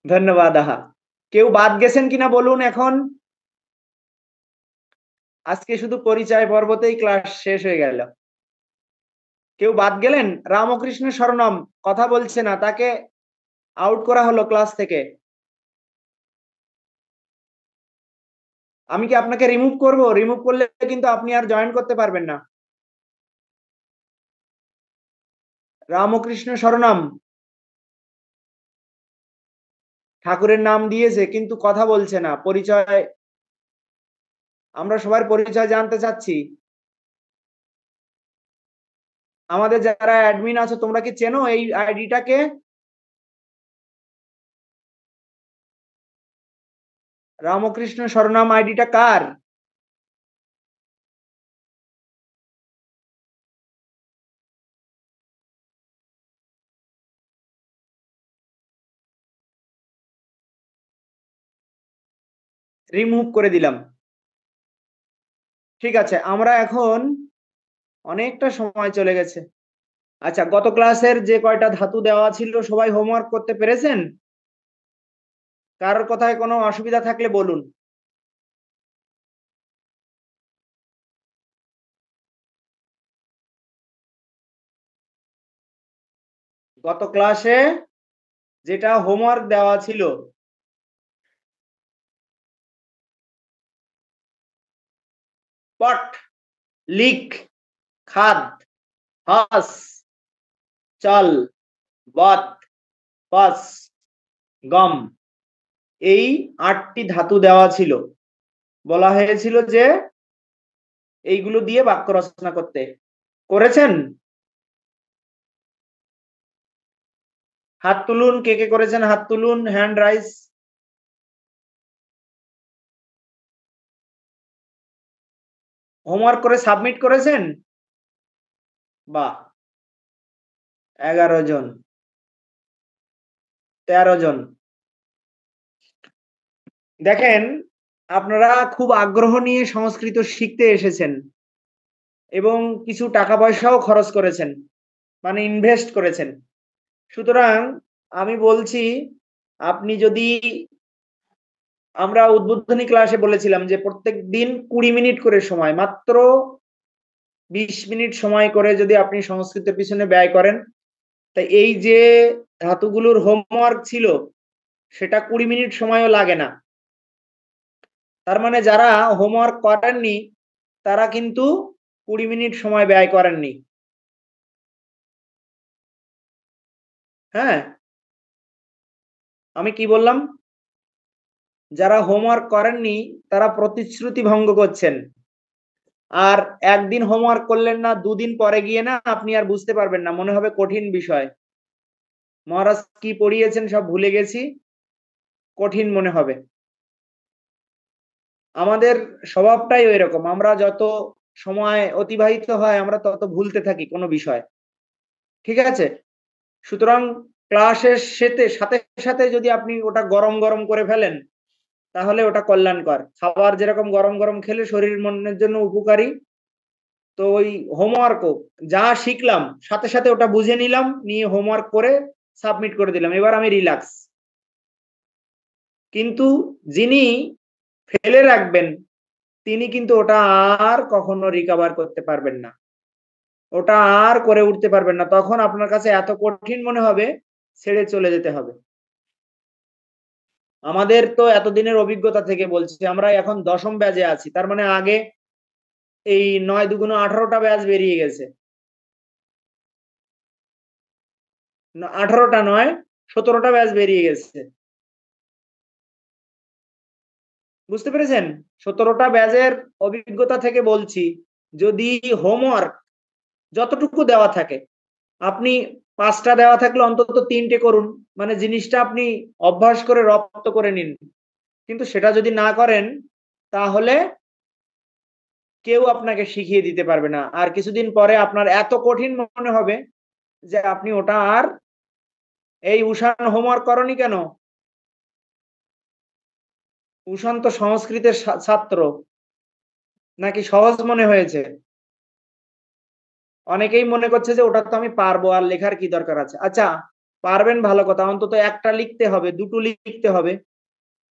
ধন্যবাদ। কেউ বাদ গেছেন কিনা বলুন এখন। আজকে শুধু পরিচয় পর্বতেই ক্লাস শেষ হয়ে গেল। কেউ বাদ গেলেন? রামকৃষ্ণ শরণম কথা বলছে না, তাকে আউট করা হলো ক্লাস থেকে। আমি কি আপনাকে রিমুভ করব? রিমুভ করলে কিন্তু আপনি আর জয়েন করতে পারবেন না। রামকৃষ্ণ শরণম ঠাকুরের নাম দিয়েছে কিন্তু কথা বলছে না। পরিচয়, আমরা সবার পরিচয় জানতে চাচ্ছি। আমাদের যারা অ্যাডমিন আছো, তোমরা কি চেনো এই আইডিটাকে? রামকৃষ্ণ শরণম আইডিটা কার? রিমুভ করে দিলাম। ঠিক আছে, আমরা এখন অনেকটা সময় চলে গেছে। আচ্ছা, গত ক্লাসের যে কয়টা ধাতু দেওয়া ছিল সবাই হোমওয়ার্ক করতে পেরেছেন? কারোর কথায় কোনো অসুবিধা থাকলে বলুন। গত ক্লাসে যেটা হোমওয়ার্ক দেওয়া ছিল, পট, লিক, খাদ, হাস, চল, বত, পাস, গম, এই 8টি ধাতু দেওয়া ছিল। বলা হয়েছিল যে এইগুলো দিয়ে বাক্য রচনা করতে। করেছেন? হাত তুলুন, কে কে করেছেন হাত তুলুন, হ্যান্ড রাইজ। হোমওয়ার্ক করে সাবমিট করেছেন? বাহ, 11 জন, 13 জন। দেখেন, আপনারা খুব আগ্রহ নিয়ে সংস্কৃত শিখতে এসেছেন এবং কিছু টাকা পয়সাও খরচ করেছেন, মানে ইনভেস্ট করেছেন। সুতরাং আমি বলছি, আপনি যদি, আমরা উদ্বোধনী ক্লাসে বলেছিলাম যে প্রত্যেক দিন 20 মিনিট করে সময়, মাত্র 20 মিনিট সময় করে যদি আপনি সংস্কৃতের পিছনে ব্যয় করেন, তাই এই যে ধাতুগুলোর হোমওয়ার্ক ছিল সেটা 20 মিনিট সময়ও লাগে না। তার মানে যারা হোমওয়ার্ক করেননি তারা কিন্তু 20 মিনিট সময় ব্যয় করেননি। হ্যাঁ, আমি কি বললাম? যারা হোমওয়ার্ক করেননি তারা প্রতিশ্রুতি ভঙ্গ করছেন। আর একদিন হোমওয়ার্ক করলেন না, 2 দিন পরে গিয়ে না আপনি আর বুঝতে পারবেন না, মনে হবে কঠিন বিষয়, মহারাজ কি পড়িয়েছেন সব ভুলে গেছি, কঠিন মনে হবে। আমাদের স্বভাবটাই ওই রকম, আমরা যত সময় অতিবাহিত হয় আমরা তত ভুলতে থাকি কোনো বিষয়। ঠিক আছে, সুতরাং ক্লাসের সাথে সাথে যদি আপনি ওটা গরম গরম করে ফেলেন তাহলে ওটা কল্যাণকর। খাবার যেরকম গরম গরম খেলে শরীর মনের জন্য উপকারী, তো ওই হোমওয়ার্কও যা শিখলাম সাথে সাথে ওটা বুঝে নিলাম, নিয়ে হোমওয়ার্ক করে সাবমিট করে দিলাম, এবার আমি রিল্যাক্স। কিন্তু যিনি ফেলে রাখবেন তিনি কিন্তু ওটা আর কখনো রিকভার করতে পারবেন না, ওটা আর করে উঠতে পারবেন না। তখন আপনার কাছে এত কঠিন মনে হবে ছেড়ে চলে যেতে হবে। আমাদের তো এতদিনের অভিজ্ঞতা থেকে বলছি, আমরা এখন 10ম ব্যাচে আছি, তার মানে আগে এই 9 দুগুণ 18টা ব্যাচ বেরিয়ে গেছে। 18টা নয়, 17টা ব্যাচ বেরিয়ে গেছে, বুঝতে পেরেছেন? 17টা ব্যাচের অভিজ্ঞতা থেকে বলছি, যদি হোমওয়ার্ক যতটুকু দেওয়া থাকে, আপনি 5টা দেওয়া থাকলে অন্তত 3টে করুন, মানে জিনিসটা আপনি অভ্যাস করে রপ্ত করে নিন। কিন্তু সেটা যদি না করেন তাহলে কেউ আপনাকে শিখিয়ে দিতে পারবে না, আর কিছুদিন পরে আপনার এত কঠিন মনে হবে যে আপনি ওটা আর, এই উষান হোমওয়ার্ক করনি কেন? উষান তো সংস্কৃতের ছাত্র, নাকি সহজ মনে হয়েছে? অনেকেই মনে করছে যে ওটা তো আমি পারবো, আর লেখার কি দরকার আছে। আচ্ছা, পারবেন ভালো কথা, অন্তত একটা লিখতে হবে, দুটো লিখতে হবে,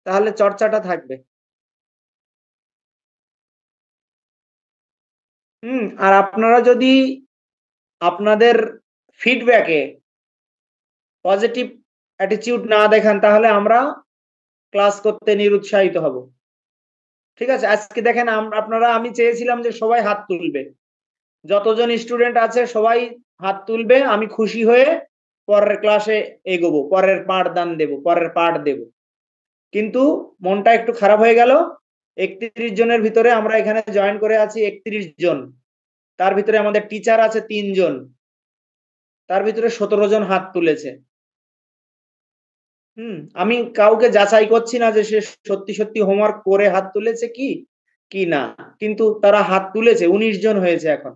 তাহলে চর্চাটা থাকবে। আর আপনারা যদি আপনাদের ফিডব্যাকে পজিটিভ অ্যাটিটিউড না দেখান তাহলে আমরা ক্লাস করতে নিরুৎসাহিত হব। ঠিক আছে, আজকে দেখেন আপনারা, আমি চেয়েছিলাম যে সবাই হাত তুলবে, যতজন স্টুডেন্ট আছে সবাই হাত তুলবে, আমি খুশি হয়ে পরের ক্লাসে এগোবো, পরের পাঠ দেব। কিন্তু মনটা একটু খারাপ হয়ে গেল, 31 জনের ভিতরে আমরা এখানে জয়েন করে আছি 31 জন, তার ভিতরে আমাদের টিচার আছে 3 জন, তার ভিতরে 17 জন হাত তুলেছে। আমি কাউকে যাচাই করছি না যে সে সত্যি সত্যি হোমওয়ার্ক করে হাত তুলেছে কি না, কিন্তু তারা হাত তুলেছে, 19 জন হয়েছে এখন।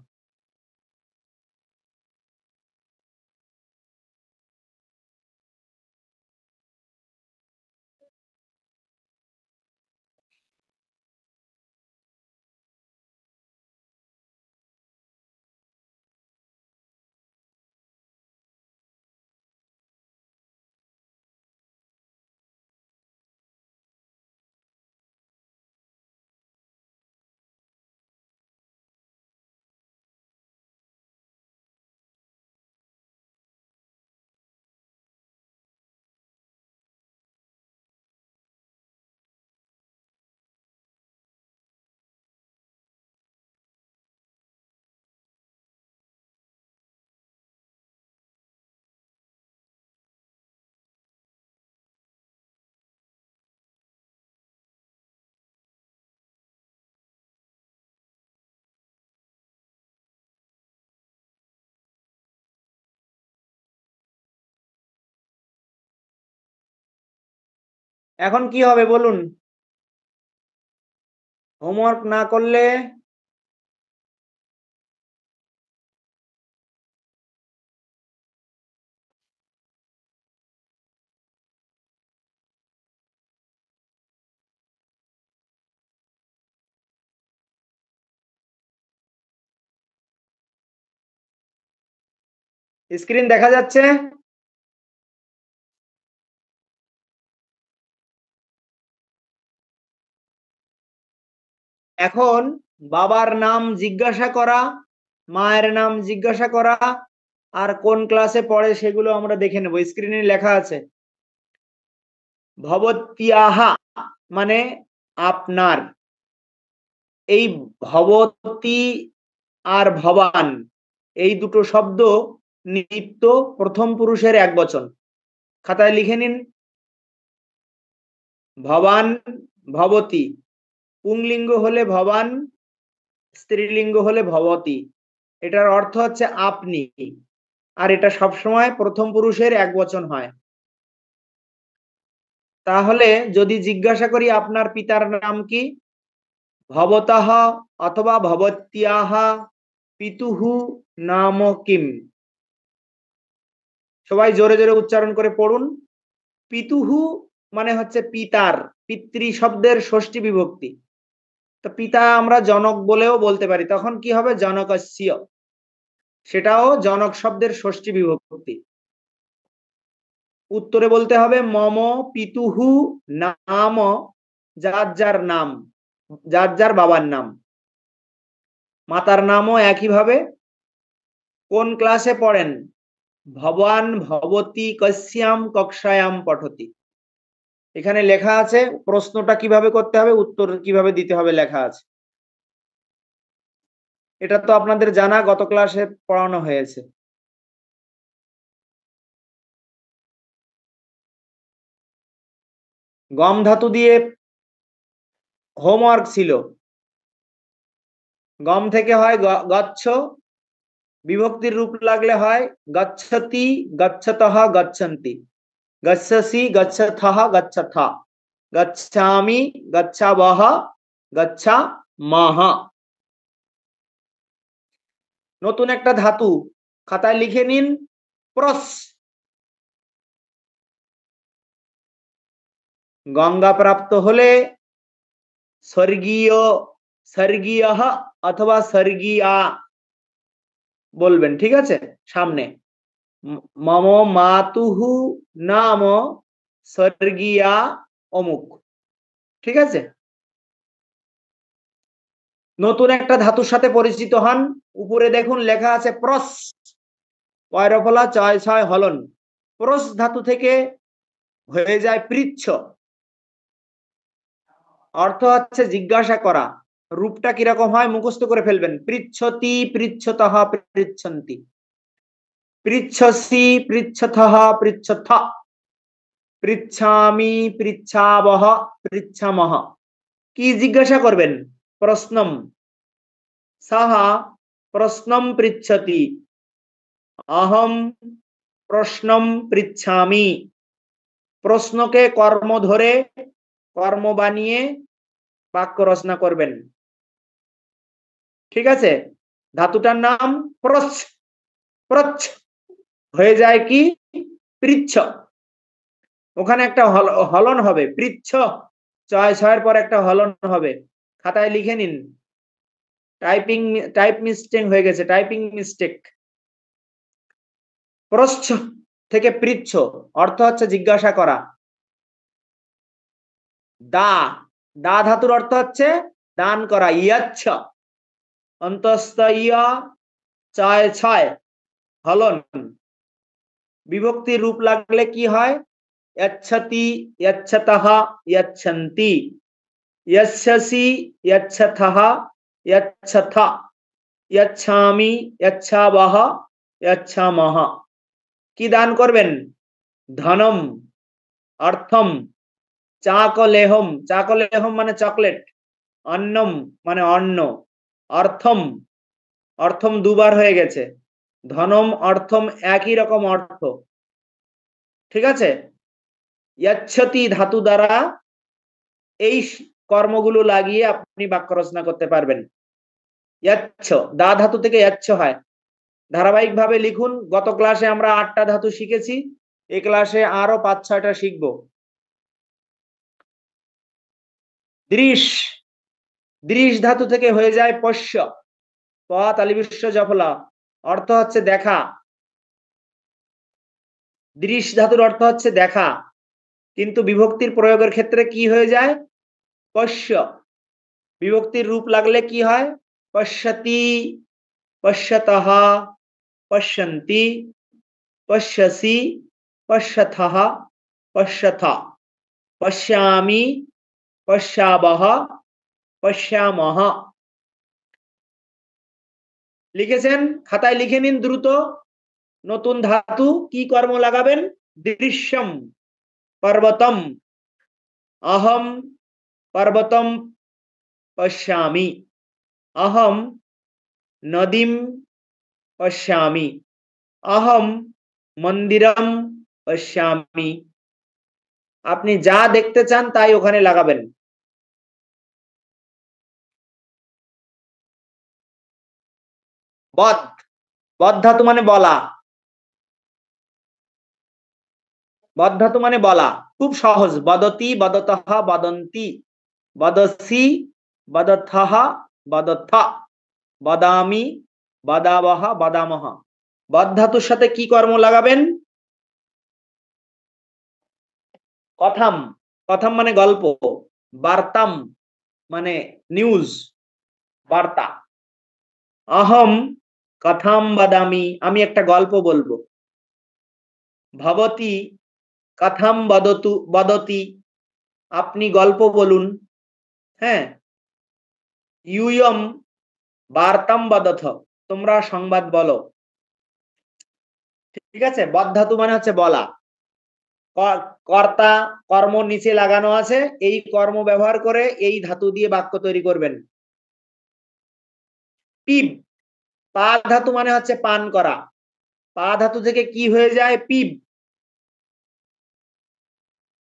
এখন কি হবে বলুন? হোমওয়ার্ক না করলে স্ক্রিন দেখা যাচ্ছে? এখন বাবার নাম জিজ্ঞাসা করা, মায়ের নাম জিজ্ঞাসা করা, আর কোন ক্লাসে পড়ে সেগুলো আমরা দেখে নেব। স্ক্রিনে লেখা আছে ভবত্যাহা মানে আপনার। এই ভবতী আর ভবান এই দুটো শব্দ নিত্য প্রথম পুরুষের একবচন, খাতায় লিখে নিন। ভবান, ভবতী, পুংলিঙ্গ হলে ভবান, স্ত্রীলিঙ্গ হলে ভবতী। এটার অর্থ হচ্ছে আপনি, আর এটা সবসময় প্রথম পুরুষের একবচন হয়। তাহলে যদি জিজ্ঞাসা করি আপনার পিতার নাম কি, ভবতঃ অথবা ভবত্যাহ পিতুহু নাম কিম। সবাই জোরে জোরে উচ্চারণ করে পড়ুন। পিতুহু মানে হচ্ছে পিতার, পিতৃ শব্দের ষষ্ঠী বিভক্তি। তো পিতা আমরা জনক বলেও বলতে পারি, তখন কি হবে? জনকস্য, সেটাও জনক শব্দের ষষ্ঠী বিভক্তি। উত্তরে বলতে হবে মম পিতুহু নাম, যার যার নাম, যার যার বাবার নাম। মাতার নামও একইভাবে। কোন ক্লাসে পড়েন? ভবান ভবতী কস্যাম কক্ষায়াম পঠতি। এখানে লেখা আছে, প্রশ্নটা কিভাবে করতে হবে, উত্তর কিভাবে দিতে হবে লেখা আছে। এটা তো আপনাদের জানা, গত ক্লাসে পড়ানো হয়েছে। গম ধাতু দিয়ে হোমওয়ার্ক ছিল। গম থেকে হয় গচ্ছ, বিভক্তির রূপ লাগলে হয় গচ্ছতি, গচ্ছতঃ, গচ্ছন্তি, গচ্ছসি, গচ্ছথঃ, গচ্ছথা, গচ্ছামি, গচ্ছাবহ, গচ্ছামহ। নতুন একটা ধাতু খাতায় লিখে নিন, প্রস। গঙ্গা প্রাপ্ত হলে স্বর্গীয়, স্বর্গীয় অথবা স্বর্গীয়া বলবেন, ঠিক আছে? সামনে মম মাতুহু নাম স্বর্গীয়া অমুক, ঠিক আছে? নতুন একটা ধাতুর সাথে পরিচিত হন। উপরে দেখুন লেখা আছে প্রস, পয়রফলা চয় ছয় হলন। প্রস ধাতু থেকে হয়ে যায় পৃচ্ছ, অর্থ হচ্ছে জিজ্ঞাসা করা। রূপটা কিরকম হয় মুখস্থ করে ফেলবেন। পৃচ্ছতি, পৃচ্ছতঃ, পৃচ্ছন্তি, পৃচ্ছসি, পৃচ্ছথঃ, পৃচ্ছথা, পৃচ্ছামি, পৃচ্ছাবহ, পৃচ্ছামহ। কি জিজ্ঞাসা করবেন? প্রশ্নম। সাহা প্রশ্নম পৃচ্ছতি, অহম প্রশ্নম পৃচ্ছামি। প্রশ্নকে কর্ম ধরে কর্ম বানিয়ে বাক্য রচনা করবেন, ঠিক আছে? ধাতুটার নাম প্রচ্ছ, প্রচ্ছ হয়ে যায় কি পৃচ্ছ। ওখানে একটা হলন হবে, পৃচ্ছ ছয় ছয়ের পর একটা হলন হবে। খাতায় লিখে নিন, টাইপ মিস্টেক হয়ে গেছে, টাইপিং মিস্টেক। প্রচ্ছ থেকে পৃচ্ছ অর্থ হচ্ছে জিজ্ঞাসা করা। দা, দা ধাতুর অর্থ হচ্ছে দান করা। ইয়াচ্ছ, অন্তস্থ ইয়া ছয় ছয় হলন। বিভক্তির রূপ লাগলে কি হয়? यच्छति, यच्छतः, यच्छन्ति, यच्छसि, यच्छथः, यच्छथा, यच्छामि, यच्छावः, यच्छामः। কি দান করবেন? ধনম, অর্থম, চাকলেহম, চাকলেহম মানে চকলেট, অন্নম মানে অন্ন, অর্থম, অর্থম দুবার হয়ে গেছে, ধনম অর্থম একই রকম অর্থ, ঠিক আছে? यच्छति ধাতু দ্বারা এই কর্মগুলো লাগিয়ে আপনি বাক্য রচনা করতে পারবেন। यच्छ, দা ধাতু থেকে यच्छ হয়। ধারাবাহিকভাবে লিখুন। গত ক্লাসে আমরা 8টা ধাতু শিখেছি, এই ক্লাসে আরো 5-6টা শিখব। দৃশ, দৃশ ধাতু থেকে হয়ে যায় পশ্য, প তালিবিশ্ব জফলা, অর্থ হচ্ছে দেখা। দৃশ ধাতুর অর্থ হচ্ছে দেখা, কিন্তু বিভক্তির প্রয়োগের ক্ষেত্রে কি হয়ে যায়? পশ্য। বিভক্তির রূপ লাগলে কি হয়? পশ্যতি, পশ্যতঃ, পশ্যন্তি, পশ্যসি, পশ্যথः, পশ্যথা, পশ্যামি, পশ্যাবহ, পশ্যামহ। লিখেছেন? খাতায় লিখে নিন দ্রুত। নতুন ধাতু কি কর্ম লাগাবেন? দৃশ্যম, পর্বতম, अहम पर्वतम पश्यामि, अहम नदीम पश्यामि, अहम मंदिरम पश्यामि। আপনি যা দেখতে চান তাই ওখানে লাগাবেন। বদ, বদ ধাতু মানে বলা, বদ ধাতু মানে বলা, খুব সহজ। বদতি, বদতঃ, বদন্তি, বদসি, বদথঃ, বদথা, বদামি, বদাবহ, বদামহ। বদ ধাতুর সাথে কি কর্ম লাগাবেন? কথাম, কথাম মানে গল্প, বার্তাম মানে নিউজ, বার্তা। অহম কথাম বদামি, আমি একটা গল্প বলবো। ভবতি কথাম বদতু, বদতি, আপনি গল্প বলুন। হ্যাঁ, ইউয়ম বার্তাম বদথ, তোমরা সংবাদ বলো। ঠিক আছে? বদ ধাতু মানে হচ্ছে বলা। কর্তা কর্ম নিচে লাগানো আছে, এই কর্ম ব্যবহার করে এই ধাতু দিয়ে বাক্য তৈরি করবেন। পিব, পা ধাতু মানে হচ্ছে পান করা, পা ধাতু থেকে কি হয়ে যায়? পিব।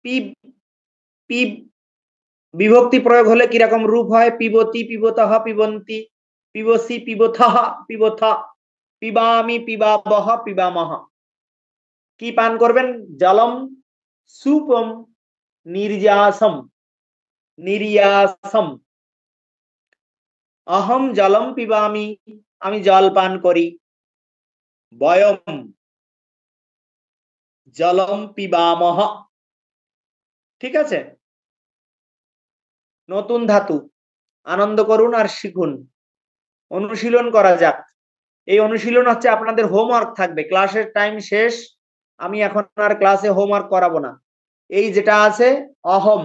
পিব পিব বিভক্তি প্রয়োগ হলে কিরকম রূপ হয়? পিবতি, পিবতঃ, পিবন্তি, পিবসি, পিবথঃ, পিবথ, পিবামি, পিবাবহ, পিবামহ। কি পান করবেন? জলম সুপম নির্যাসম, নির্যাসম। অহম জলম পিবামি, আমি জল পান করি। বয়ম জলম পিবামহ। ঠিক আছে? নতুন ধাতু, আনন্দ করুন আর শিখুন, অনুশীলন করা যাক। এই অনুশীলন হচ্ছে আপনাদের হোমওয়ার্ক থাকবে। ক্লাসের টাইম শেষ, আমি এখন আর ক্লাসে হোমওয়ার্ক করাবো না। এই যেটা আছে অহম,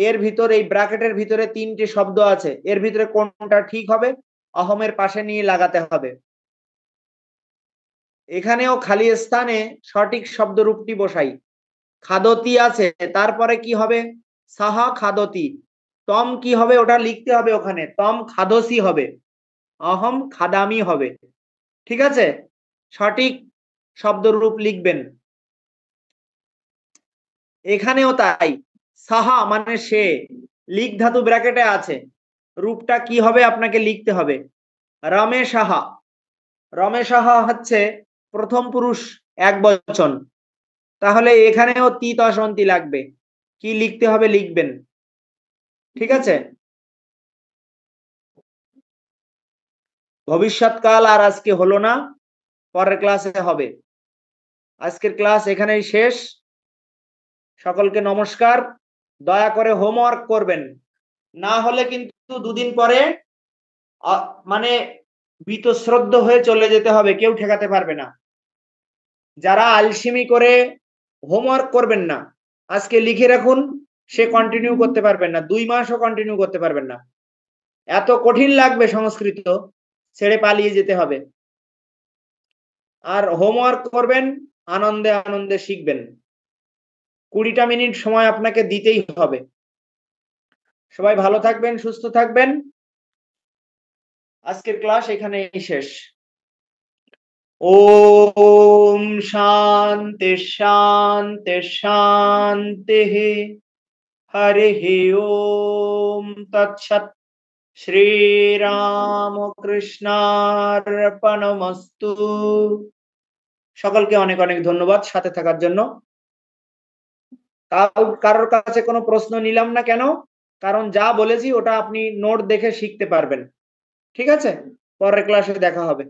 এর ভিতরে এই ব্র্যাকেটের ভিতরে 3টে শব্দ আছে, এর ভিতরে কোনটা ঠিক হবে অহমের পাশে নিয়ে লাগাতে হবে। এখানেও খালি স্থানে সঠিক শব্দ রূপটি বসাই। খাদতি আছে, তারপরে কি হবে? সাহা খাদতি। তম কি হবে? ওটা লিখতে হবে ওখানে, তম খাদসি হবে, অহম খাদামি হবে। ঠিক আছে? সঠিক শব্দরূপ লিখবেন। এখানেও তাই, সাহা মানে সে, লিখ ধাতু ব্র্যাকেটে আছে, রূপটা কি হবে আপনাকে লিখতে হবে। রমেশাহা, রমেশাহা হচ্ছে প্রথম পুরুষ এক বচন, তাহলে এখানেও তি তসন্তি লাগবে, কি লিখতে হবে লিখবেন। ঠিক আছে? ভবিষ্যৎকাল আর আজকে হলো না, পরের ক্লাসে হবে। আজকের ক্লাস এখানেই শেষ। সকলকে নমস্কার। দয়া করে হোমওয়ার্ক করবেন, না হলে কিন্তু দুদিন পরে মানে বীতশ্রদ্ধ হয়ে চলে যেতে হবে, কেউ ঠেকাতে পারবে না। যারা আলসেমি করে হোমওয়ার্ক করবেন না, আজকে লিখে রাখুন, সে কন্টিনিউ করতে পারবেন না, 2 মাসও কন্টিনিউ করতে পারবেন না। এত কঠিন লাগবে সংস্কৃত, ছেড়ে পালিয়ে যেতে হবে। আর হোমওয়ার্ক করবেন, আনন্দে আনন্দে শিখবেন। 20টা মিনিট সময় আপনাকে দিতেই হবে। সবাই ভালো থাকবেন, সুস্থ থাকবেন। আজকের ক্লাস এখানেই শেষ। ওম শান্তি শান্তি শান্তি। হরি ওম তৎসৎ। শ্রীরামকৃষ্ণার্পণমস্তু। সকলকে অনেক অনেক ধন্যবাদ সাথে থাকার জন্য। কারোর কাছে কোনো প্রশ্ন নিলাম না, কেন? কারণ যা বলেছি ওটা আপনি নোট দেখে শিখতে পারবেন। ঠিক আছে? পরের ক্লাসে দেখা হবে।